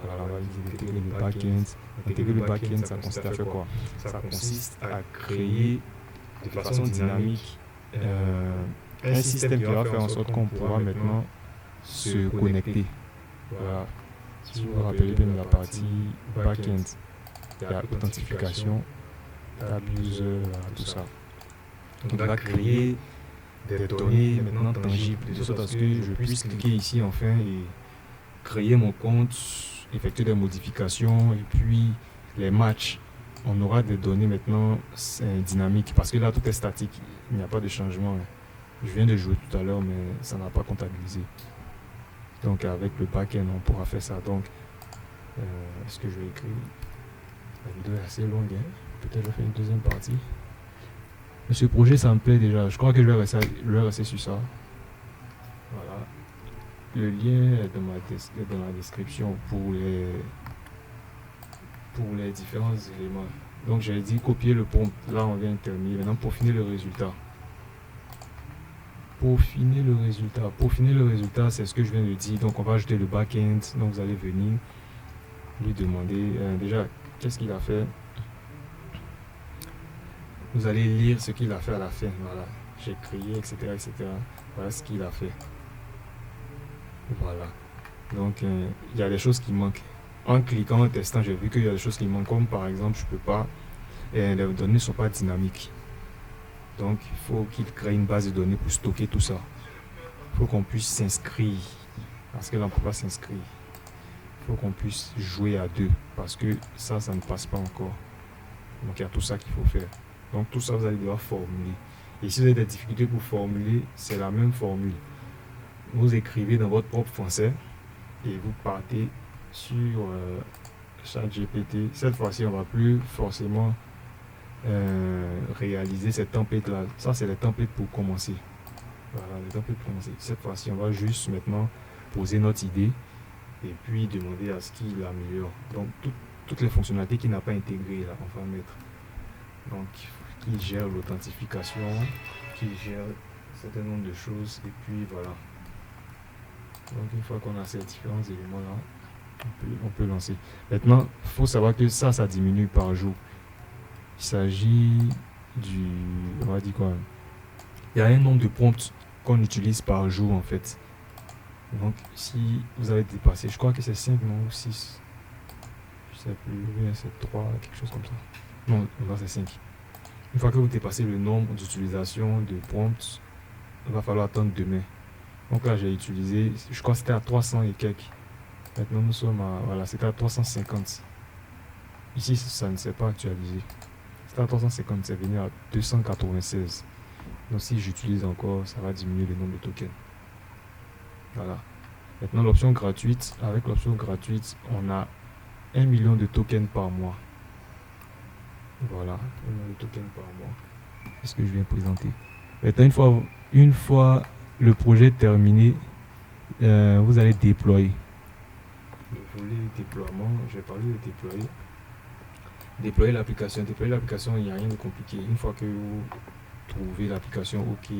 Voilà, on va lui dire d'intégrer le back-end. Intégrer le back-end, ça consiste à faire quoi? Ça consiste à créer de façon dynamique un système qui va faire en sorte qu'on pourra maintenant se connecter. Voilà. Si vous vous rappelez bien de la partie back-end, il y a authentification, abuser, tout ça. Donc on va créer des données maintenant tangibles, de sorte à ce que je puisse cliquer ici enfin et créer mon compte, effectuer des modifications et puis les matchs. On aura des données maintenant dynamiques parce que là tout est statique, il n'y a pas de changement. Je viens de jouer tout à l'heure mais ça n'a pas comptabilisé. Donc avec le back-end on pourra faire ça. Donc est-ce que je vais écrire? La vidéo est assez longue, hein? Peut-être je vais faire une deuxième partie. Mais ce projet ça me plaît déjà, je crois que je vais rester sur ça. Voilà. le lien est dans la description pour les différents éléments. Donc j'ai dit copier le prompt. Là on vient de terminer. Maintenant peaufiner le résultat. Peaufiner le résultat, c'est ce que je viens de dire. Donc on va ajouter le back-end. Donc vous allez venir lui demander déjà qu'est-ce qu'il a fait. Vous allez lire ce qu'il a fait à la fin. Voilà, j'ai créé, etc., etc. Voilà ce qu'il a fait. Voilà. Donc il y a des choses qui manquent. En cliquant, en testant, j'ai vu qu'il y a des choses qui manquent. Comme par exemple, je peux pas. Les données ne sont pas dynamiques. Donc il faut qu'il crée une base de données pour stocker tout ça. Il faut qu'on puisse s'inscrire. Parce que là on ne peut pas s'inscrire. Il faut qu'on puisse jouer à deux. Parce que ça ne passe pas encore. Donc il y a tout ça qu'il faut faire. Donc tout ça, vous allez devoir formuler. Et si vous avez des difficultés pour formuler, c'est la même formule. Vous écrivez dans votre propre français et vous partez sur ChatGPT. Cette fois-ci, on ne va plus forcément réaliser cette template-là. Ça, c'est les templates pour commencer. Voilà, les templates pour commencer. Cette fois-ci, on va juste maintenant poser notre idée et puis demander à ce qu'il améliore. Donc, toutes les fonctionnalités qu'il n'a pas intégrées, là, on va mettre. Donc, qu'il gère l'authentification, qu'il gère un certain nombre de choses, et puis voilà. Donc, une fois qu'on a ces différents éléments-là, on peut lancer. Maintenant, il faut savoir que ça diminue par jour. Il s'agit du... On va dire quoi? Il y a un nombre de prompts qu'on utilise par jour, en fait. Donc, si vous avez dépassé, je crois que c'est 5, non, ou 6. Je sais plus, c'est 3, quelque chose comme ça. Non, c'est 5. Une fois que vous dépassez le nombre d'utilisations de prompts, il va falloir attendre demain. Donc là, j'ai utilisé, je crois que c'était à 300 et quelques. Maintenant, nous sommes à, voilà, c'était à 350. Ici, ça ne s'est pas actualisé. C'était à 350, c'est venu à 296. Donc si j'utilise encore, ça va diminuer le nombre de tokens. Voilà. Maintenant, l'option gratuite. Avec l'option gratuite, on a 1 million de tokens par mois. Voilà, 1 million de tokens par mois. C'est ce que je viens de présenter. Maintenant, une fois le projet terminé, vous allez déployer. Le volet déploiement, je vais parler de déployer. Déployer l'application. Déployer l'application, il n'y a rien de compliqué. Une fois que vous trouvez l'application OK,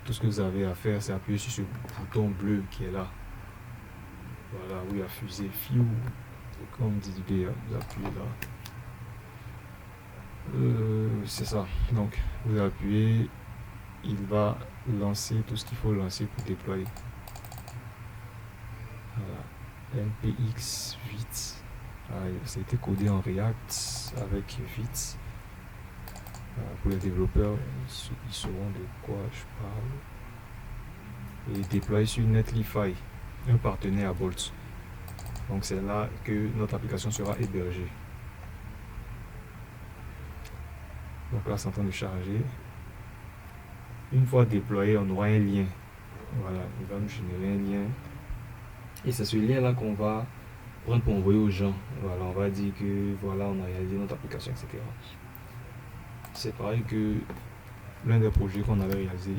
tout ce que vous avez à faire, c'est appuyer sur ce bouton bleu qui est là. Voilà, où il y a fusée, fiou. Comme dit, vous appuyez là. C'est ça. Donc, vous appuyez, il va lancer tout ce qu'il faut lancer pour déployer. Voilà. NPX 8. Ça a été codé en React avec Vite. Pour les développeurs, ils sauront de quoi je parle. Et déployer sur Netlify, un partenaire à Bolt. Donc c'est là que notre application sera hébergée. Donc là, c'est en train de charger. Une fois déployé, on aura un lien. Voilà, il va nous générer un lien. Et c'est ce lien-là qu'on va prendre pour envoyer aux gens. Voilà, on va dire que voilà, on a réalisé notre application, etc. C'est pareil que l'un des projets qu'on avait réalisé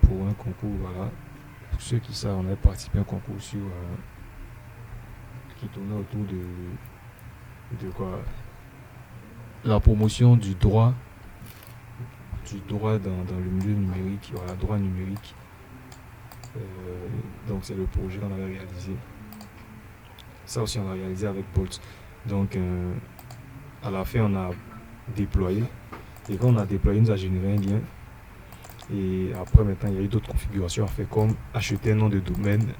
pour un concours. Voilà, pour ceux qui savent, on avait participé à un concours sur qui tournait autour de quoi, la promotion du droit dans le milieu numérique. Voilà, droit numérique. Donc c'est le projet qu'on avait réalisé. Ça aussi on l'a réalisé avec Bolt. Donc à la fin on a déployé. Et quand on a déployé, il nous a généré un lien. Et après maintenant il y a eu d'autres configurations à faire, comme acheter un nom de domaine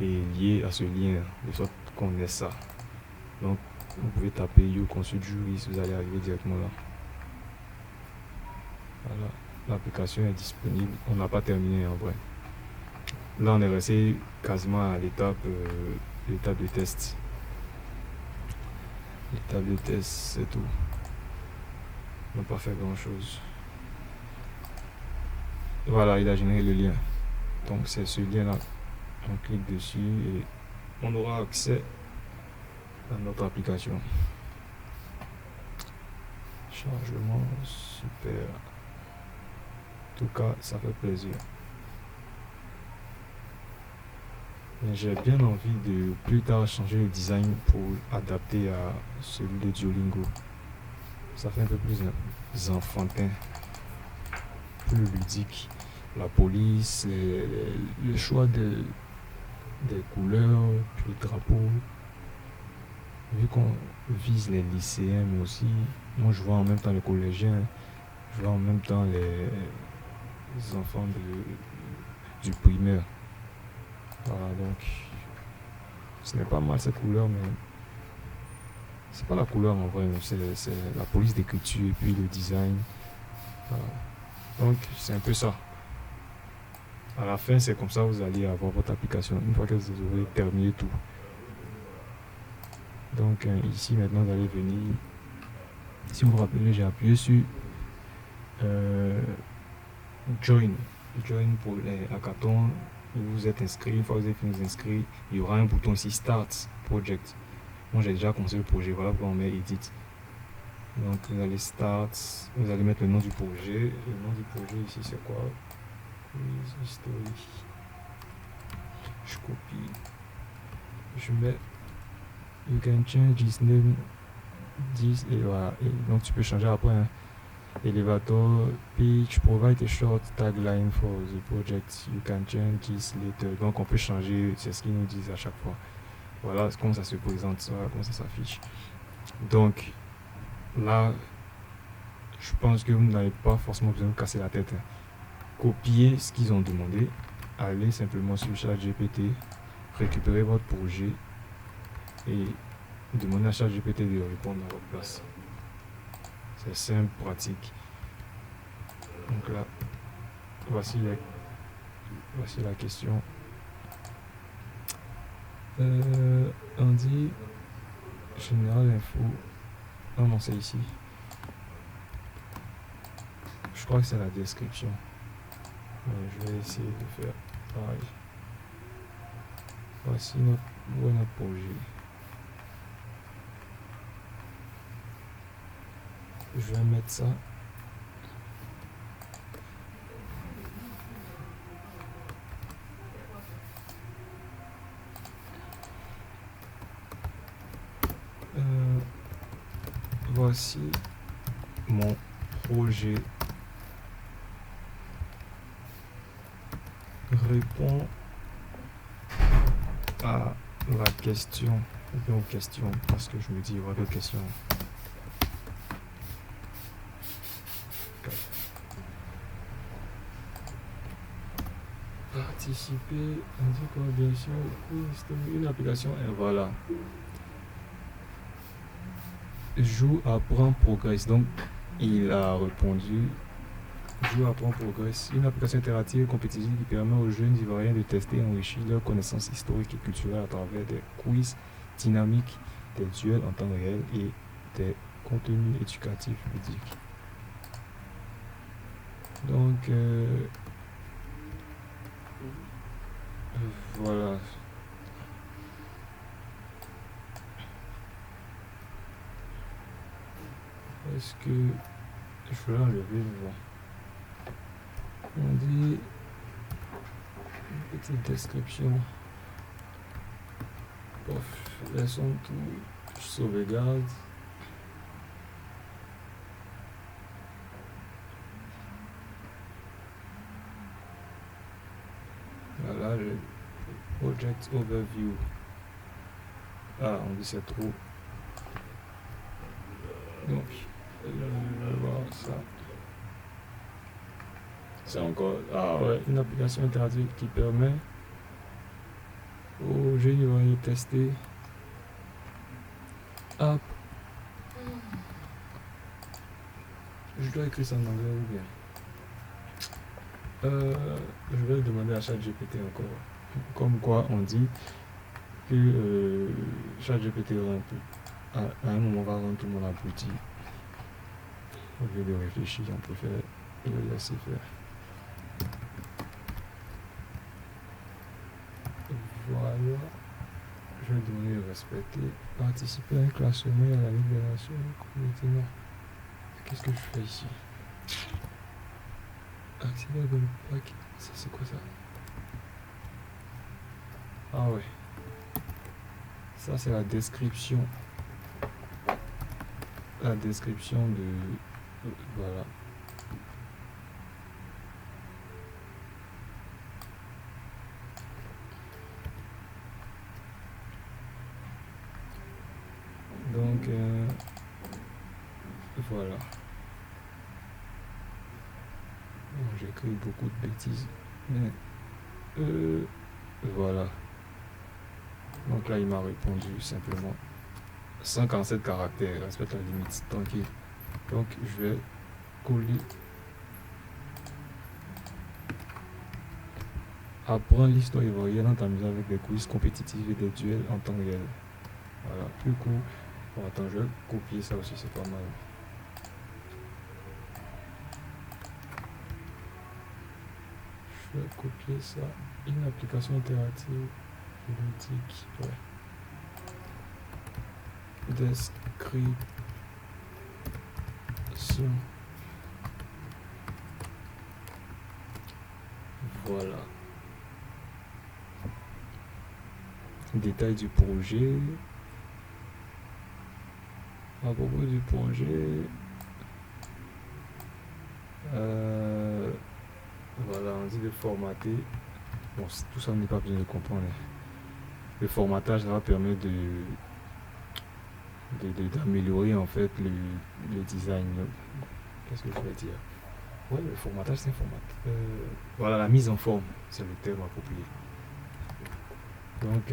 et lié à ce lien, de sorte qu'on ait ça. Donc vous pouvez taper YouConsult Jurist, vous allez arriver directement là. Voilà, l'application est disponible. On n'a pas terminé en vrai. Là on est resté quasiment à l'étape de test. L'étape de test, c'est tout. On n'a pas fait grand chose. Voilà, il a généré le lien. Donc c'est ce lien là. On clique dessus et on aura accès à notre application. Chargement, super. En tout cas, ça fait plaisir. Mais j'ai bien envie de plus tard changer le design pour adapter à celui de Duolingo. Ça fait un peu plus enfantin, plus ludique. La police, le choix des couleurs, puis le drapeau. Vu qu'on vise les lycéens, mais aussi, moi je vois en même temps les collégiens, je vois en même temps les enfants du primaire. Voilà, donc ce n'est pas mal cette couleur, mais c'est pas la couleur en vrai, c'est la police d'écriture et puis le design. Voilà. Donc c'est un peu ça. À la fin, c'est comme ça que vous allez avoir votre application une fois que vous aurez terminé tout. Donc ici maintenant vous allez venir. Si vous vous rappelez, j'ai appuyé sur Join. Join pour les hackathons. Vous êtes inscrit. Une fois que vous avez fini de vous inscrire, il y aura un bouton ici Start Project. Moi j'ai déjà commencé le projet. Voilà pourquoi on met Edit. Donc vous allez Start. Vous allez mettre le nom du projet. Le nom du projet ici c'est quoi? History. Je copie. Je mets You can change this name. This et voilà. Et donc tu peux changer après. Hein. Elevator page provide a short tagline for the project. You can change this later. Donc on peut changer, c'est ce qu'ils nous disent à chaque fois. Voilà comment ça se présente, voilà comment ça s'affiche. Donc là, je pense que vous n'avez pas forcément besoin de casser la tête. Hein. Copiez ce qu'ils ont demandé. Allez simplement sur ChatGPT, récupérez votre projet et demandez à ChatGPT de répondre à votre place. C'est simple, pratique. Donc là, voici la question. On dit général info. Non, c'est ici. Je crois que c'est la description. Mais je vais essayer de faire pareil. Voici notre projet. Je vais mettre ça. Voici mon projet. Répond à la question. Ou aux questions, parce que je me dis, il y aura d'autres questions. Participer, on dit quoi, bien sûr, une application, et voilà. Joue, apprend, progresse. Donc, il a répondu Joue, apprend, progresse. Une application interactive compétitive qui permet aux jeunes ivoiriens de tester et enrichir leurs connaissances historiques et culturelles à travers des quiz dynamiques, des duels en temps réel et des contenus éducatifs ludiques. Donc, voilà. Est-ce que je vais enlever le vent? On dit une petite description. Laissons tout. Je sauvegarde. Voilà le project overview. Ah, on dit c'est trop. Donc, je vais voir ça. C'est encore une application interactive qui permet aux jeunes de tester. App. Je dois écrire ça en anglais ou bien. Je vais demander à ChatGPT encore. Comme quoi on dit que ChatGPT à un moment va rendre tout le monde abruti. Au lieu de réfléchir, on préfère le laisser faire. Voilà. Je vais demander de respecter. Participer à un classement et à la libération du comité. Qu'est-ce que je fais ici? Accéder à le pack. Ça c'est quoi ça? Ah ouais. Ça c'est la description. La description de... Voilà. Donc, voilà. Bon, j'écris beaucoup de bêtises. Mais, voilà. Donc là, il m'a répondu simplement 147 caractères, respecte la limite, tranquille. Donc, je vais coller. Apprends l'histoire ivoirienne en t'amusant avec des quiz compétitifs et des duels en temps réel. Voilà, plus court. Bon, attends, je vais copier ça aussi, c'est pas mal. Je vais copier ça. Une application interactive, ludique, ouais. Description. Voilà. Détail du projet. À propos du projet, voilà, on dit de formater. Bon, tout ça, on n'est pas besoin de comprendre. Le formatage, ça va permettre d'améliorer en fait le design. Qu'est-ce que je vais dire? Ouais, le formatage, c'est un format. Voilà, la mise en forme, c'est le terme approprié. Donc,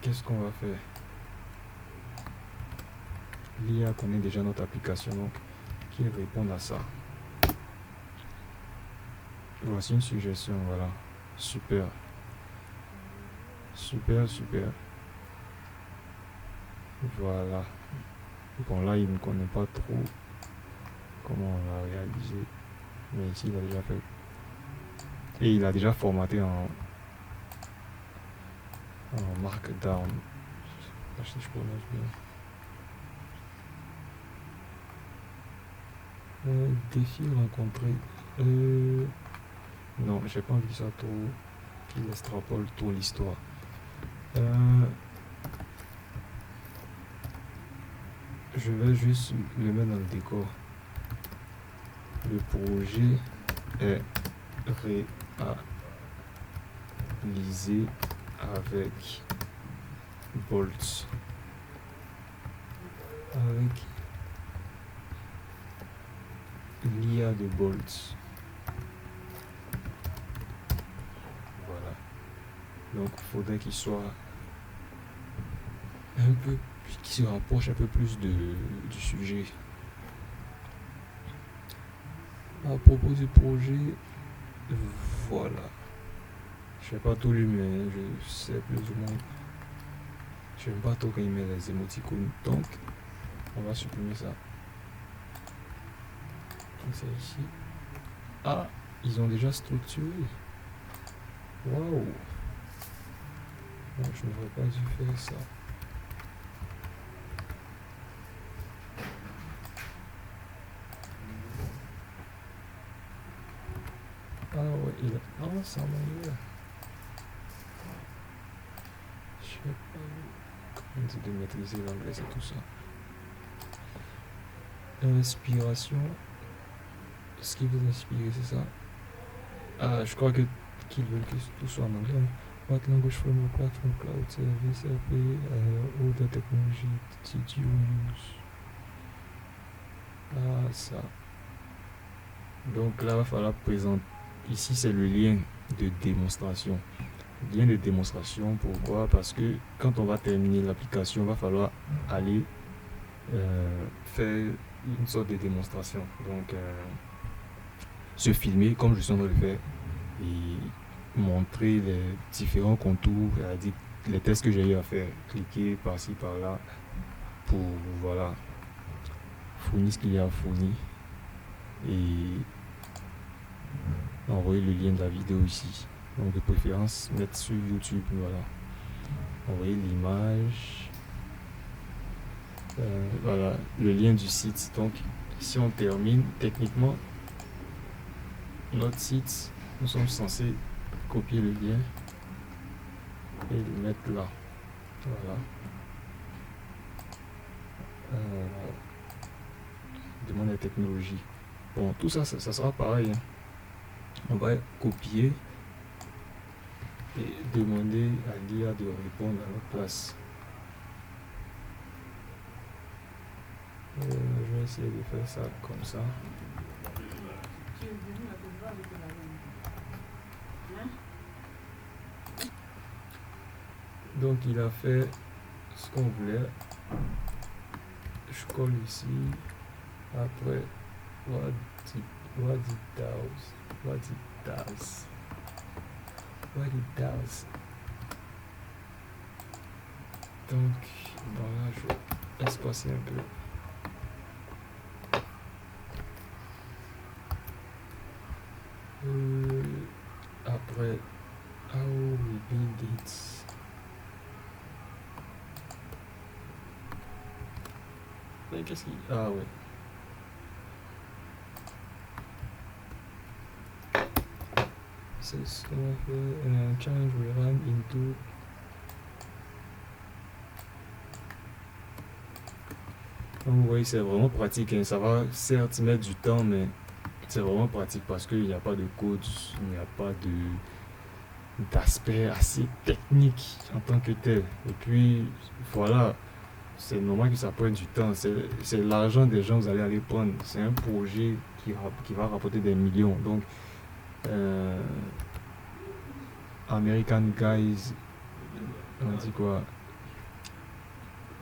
qu'est-ce qu'on va faire? L'IA connaît déjà notre application, donc qu'il réponde à ça. Voici une suggestion, voilà. Super. Super, super. Voilà. Bon, là, il ne connaît pas trop comment on va réaliser. Mais ici, il a déjà fait. Et il a déjà formaté en Markdown. Je sais pas si je prononce bien. Défi rencontré. Non, j'ai pas envie que ça trop. Qu'il extrapole trop l'histoire. Je vais juste le mettre dans le décor. Le projet est réalisé avec Boltz. Avec l'IA de Boltz. Voilà. Donc il faudrait qu'il soit un peu, qu'il se rapproche un peu plus du sujet. À propos du projet, voilà. Je n'ai pas tout lu, mais je sais plus ou moins. Je n'aime pas trop quand il met les émoticônes. Donc, on va supprimer ça. Donc, c'est ici. Ah, ils ont déjà structuré. Waouh. Je n'aurais pas dû faire ça. Ah ouais, il a... Ah, c'est en anglais. Je sais pas comment dire de maîtriser l'anglais, c'est tout ça. Inspiration. Ce qui vous inspire, c'est ça. Ah, je crois qu'ils veulent que tout soit en anglais. What language from the platform cloud service all the technology did you use? Ah, ça. Donc là, il va falloir présenter. Ici, c'est le lien de démonstration. Lien de démonstration, pourquoi? Parce que quand on va terminer l'application, il va falloir aller faire une sorte de démonstration. Donc, se filmer comme je suis en train de le faire et montrer les différents contours, c'est-à-dire les tests que j'ai eu à faire, cliquer par-ci par-là pour voilà fournir ce qu'il y a à fournir et envoyer le lien de la vidéo ici. Donc de préférence mettre sur YouTube, voilà, envoyer l'image, voilà le lien du site. Donc si on termine techniquement notre site, nous sommes censés copier le lien et le mettre là. Voilà. Demande des technologies. Bon, tout ça, ça sera pareil. Hein. On va copier et demander à l'IA de répondre à notre place. Je vais essayer de faire ça comme ça. Donc il a fait ce qu'on voulait. Je colle ici. Après, what it does. Donc, bon là, je vais espacer un peu. Après, how we build it. Mais qu'est-ce qu'il... Ah ouais. C'est ce qu'on fait. Challenge we run into. Donc, vous voyez, c'est vraiment pratique. Hein. Ça va certes mettre du temps, mais c'est vraiment pratique parce qu'il n'y a pas de code, il n'y a pas d'aspect assez technique en tant que tel. Et puis, voilà, c'est normal que ça prenne du temps. C'est l'argent des gens que vous allez aller prendre. C'est un projet qui va rapporter des millions. Donc, American Guys, on dit quoi?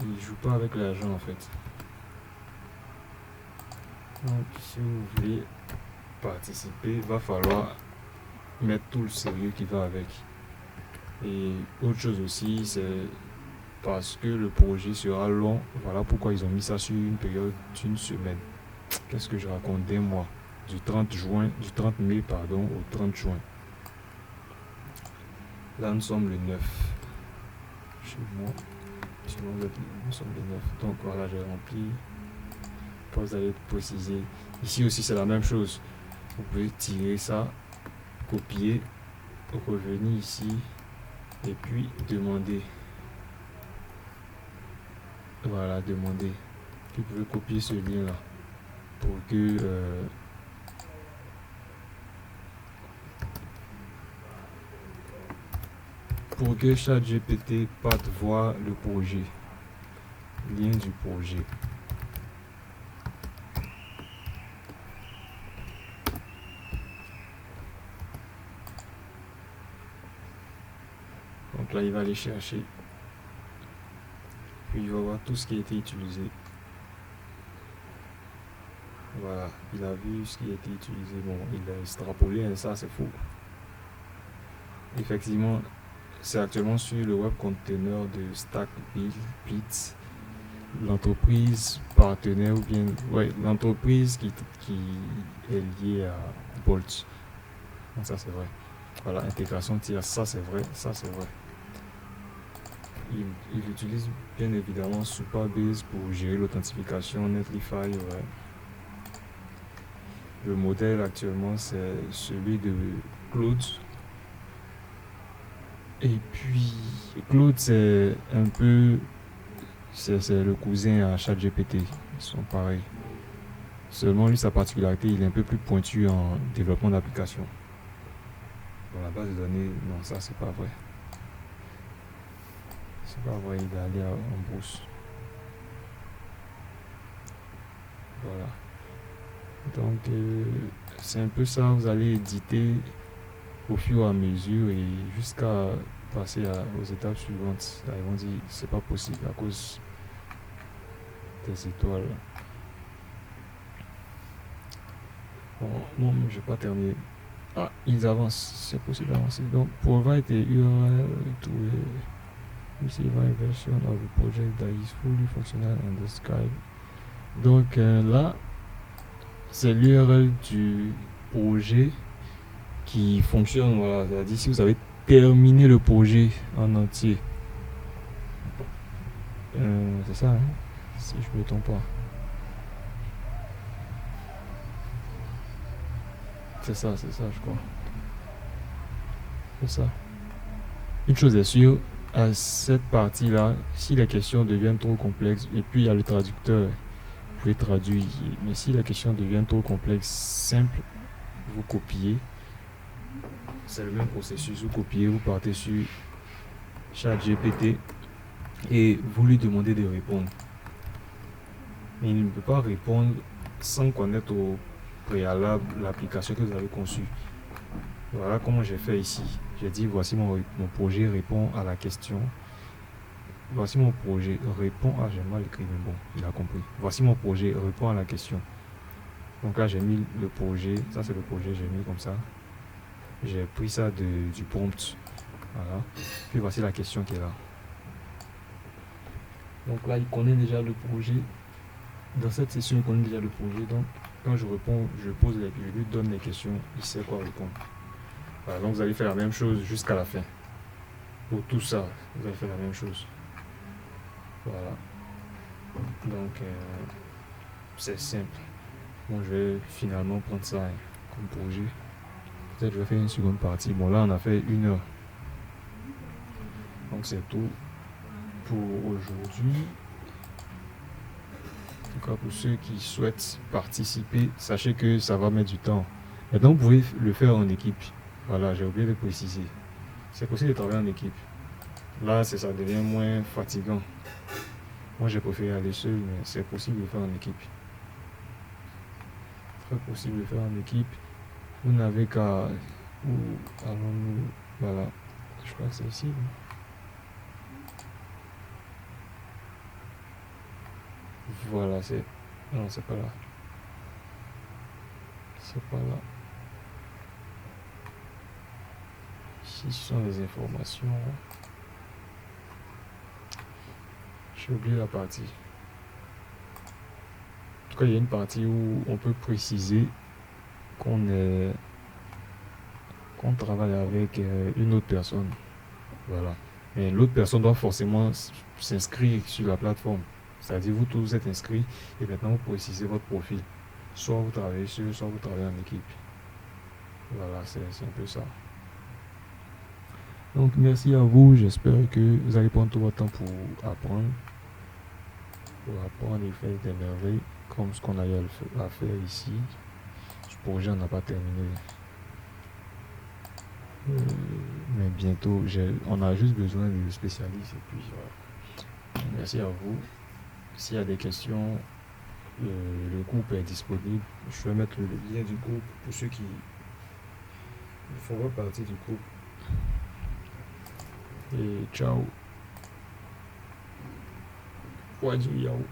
Ils jouent pas avec l'argent en fait. Donc, si vous voulez participer, il va falloir mettre tout le sérieux qui va avec. Et autre chose aussi, c'est parce que le projet sera long. Voilà pourquoi ils ont mis ça sur une période d'une semaine. Qu'est-ce que je raconte des mois? Du 30 mai pardon, au 30 juin. Là nous sommes le 9. Chez moi, nous sommes le 9. Donc voilà, j'ai rempli. Vous allez préciser. Ici aussi c'est la même chose. Vous pouvez tirer ça, copier, revenir ici et puis demander. Voilà, demander. Vous pouvez copier ce lien là pour que ChatGPT parte voir le projet, lien du projet. Donc là, il va aller chercher. Puis il va voir tout ce qui a été utilisé. Voilà, il a vu ce qui a été utilisé. Bon, il a extrapolé, hein, ça c'est faux. Effectivement, c'est actuellement sur le web container de StackBits, l'entreprise partenaire ou bien l'entreprise qui est liée à Bolt. Donc ça c'est vrai. Voilà, intégration tiers, ça c'est vrai. Il utilise bien évidemment Supabase pour gérer l'authentification, Netlify, ouais. Le modèle actuellement c'est celui de Claude. Et puis Claude c'est un peu c'est le cousin à ChatGPT, ils sont pareils. Seulement lui sa particularité, il est un peu plus pointu en développement d'applications. Dans la base de données, non ça c'est pas vrai. C'est pas vrai, il va aller en brousse. Voilà. Donc c'est un peu ça, vous allez éditer au fur et à mesure et jusqu'à passer aux étapes suivantes. Là, ils vont dire c'est pas possible à cause des étoiles. Bon, je vais pas terminer. Ah, ils avancent, c'est possible d'avancer. Donc, provide the URL to receive a version of the project that is fully functional and described. Donc là, c'est l'URL du projet qui fonctionne. Voilà, c'est-à-dire si vous avez terminé le projet en entier. C'est ça, hein, si je ne me trompe pas. C'est ça, je crois. C'est ça. Une chose est sûre, à cette partie-là, si les questions deviennent trop complexes, et puis il y a le traducteur, vous pouvez traduire, mais si les questions deviennent trop complexes, simple, vous copiez. C'est le même processus, vous copiez, vous partez sur ChatGPT et vous lui demandez de répondre. Mais il ne peut pas répondre sans connaître au préalable l'application que vous avez conçue. Voilà comment j'ai fait ici. J'ai dit voici mon projet répond à la question. Voici mon projet répond à... J'ai mal écrit, mais bon, il a compris. Voici mon projet répond à la question. Donc là, j'ai mis le projet. Ça, c'est le projet, j'ai mis comme ça. J'ai pris ça du prompt. Voilà. Puis voici la question qui est là. Donc là, il connaît déjà le projet. Dans cette session, il connaît déjà le projet. Donc, quand je réponds, je lui donne les questions. Il sait quoi répondre. Voilà, donc vous allez faire la même chose jusqu'à la fin. Pour tout ça, vous allez faire la même chose. Voilà. Donc, c'est simple. Bon, je vais finalement prendre ça comme projet. Peut-être je vais faire une seconde partie. Bon, là, on a fait 1 heure. Donc, c'est tout pour aujourd'hui. En tout cas, pour ceux qui souhaitent participer, sachez que ça va mettre du temps. Maintenant, vous pouvez le faire en équipe. Voilà, j'ai oublié de préciser. C'est possible de travailler en équipe. Là, ça devient moins fatigant. Moi, j'ai préféré aller seul, mais c'est possible de le faire en équipe. Très possible de le faire en équipe. Vous n'avez qu'à... Où allons-nous? Voilà. Je crois que c'est ici. Voilà, c'est... Non, c'est pas là. C'est pas là. Ici, ce sont les informations. J'ai oublié la partie. En tout cas, il y a une partie où on peut préciser qu'on travaille avec une autre personne. Voilà. Mais l'autre personne doit forcément s'inscrire sur la plateforme. C'est-à-dire, vous tous êtes inscrits et maintenant vous précisez votre profil. Soit vous travaillez seul, soit vous travaillez en équipe. Voilà, c'est un peu ça. Donc, merci à vous. J'espère que vous allez prendre tout votre temps pour apprendre. Et faire des merveilles comme ce qu'on a eu à faire ici. Ce projet, on n'a pas terminé. Mais bientôt, on a juste besoin de spécialistes. Et puis, voilà. Merci à vous. S'il y a des questions, le groupe est disponible. Je vais mettre le lien du groupe pour ceux qui font partie du groupe. Et ciao. Wajou yao.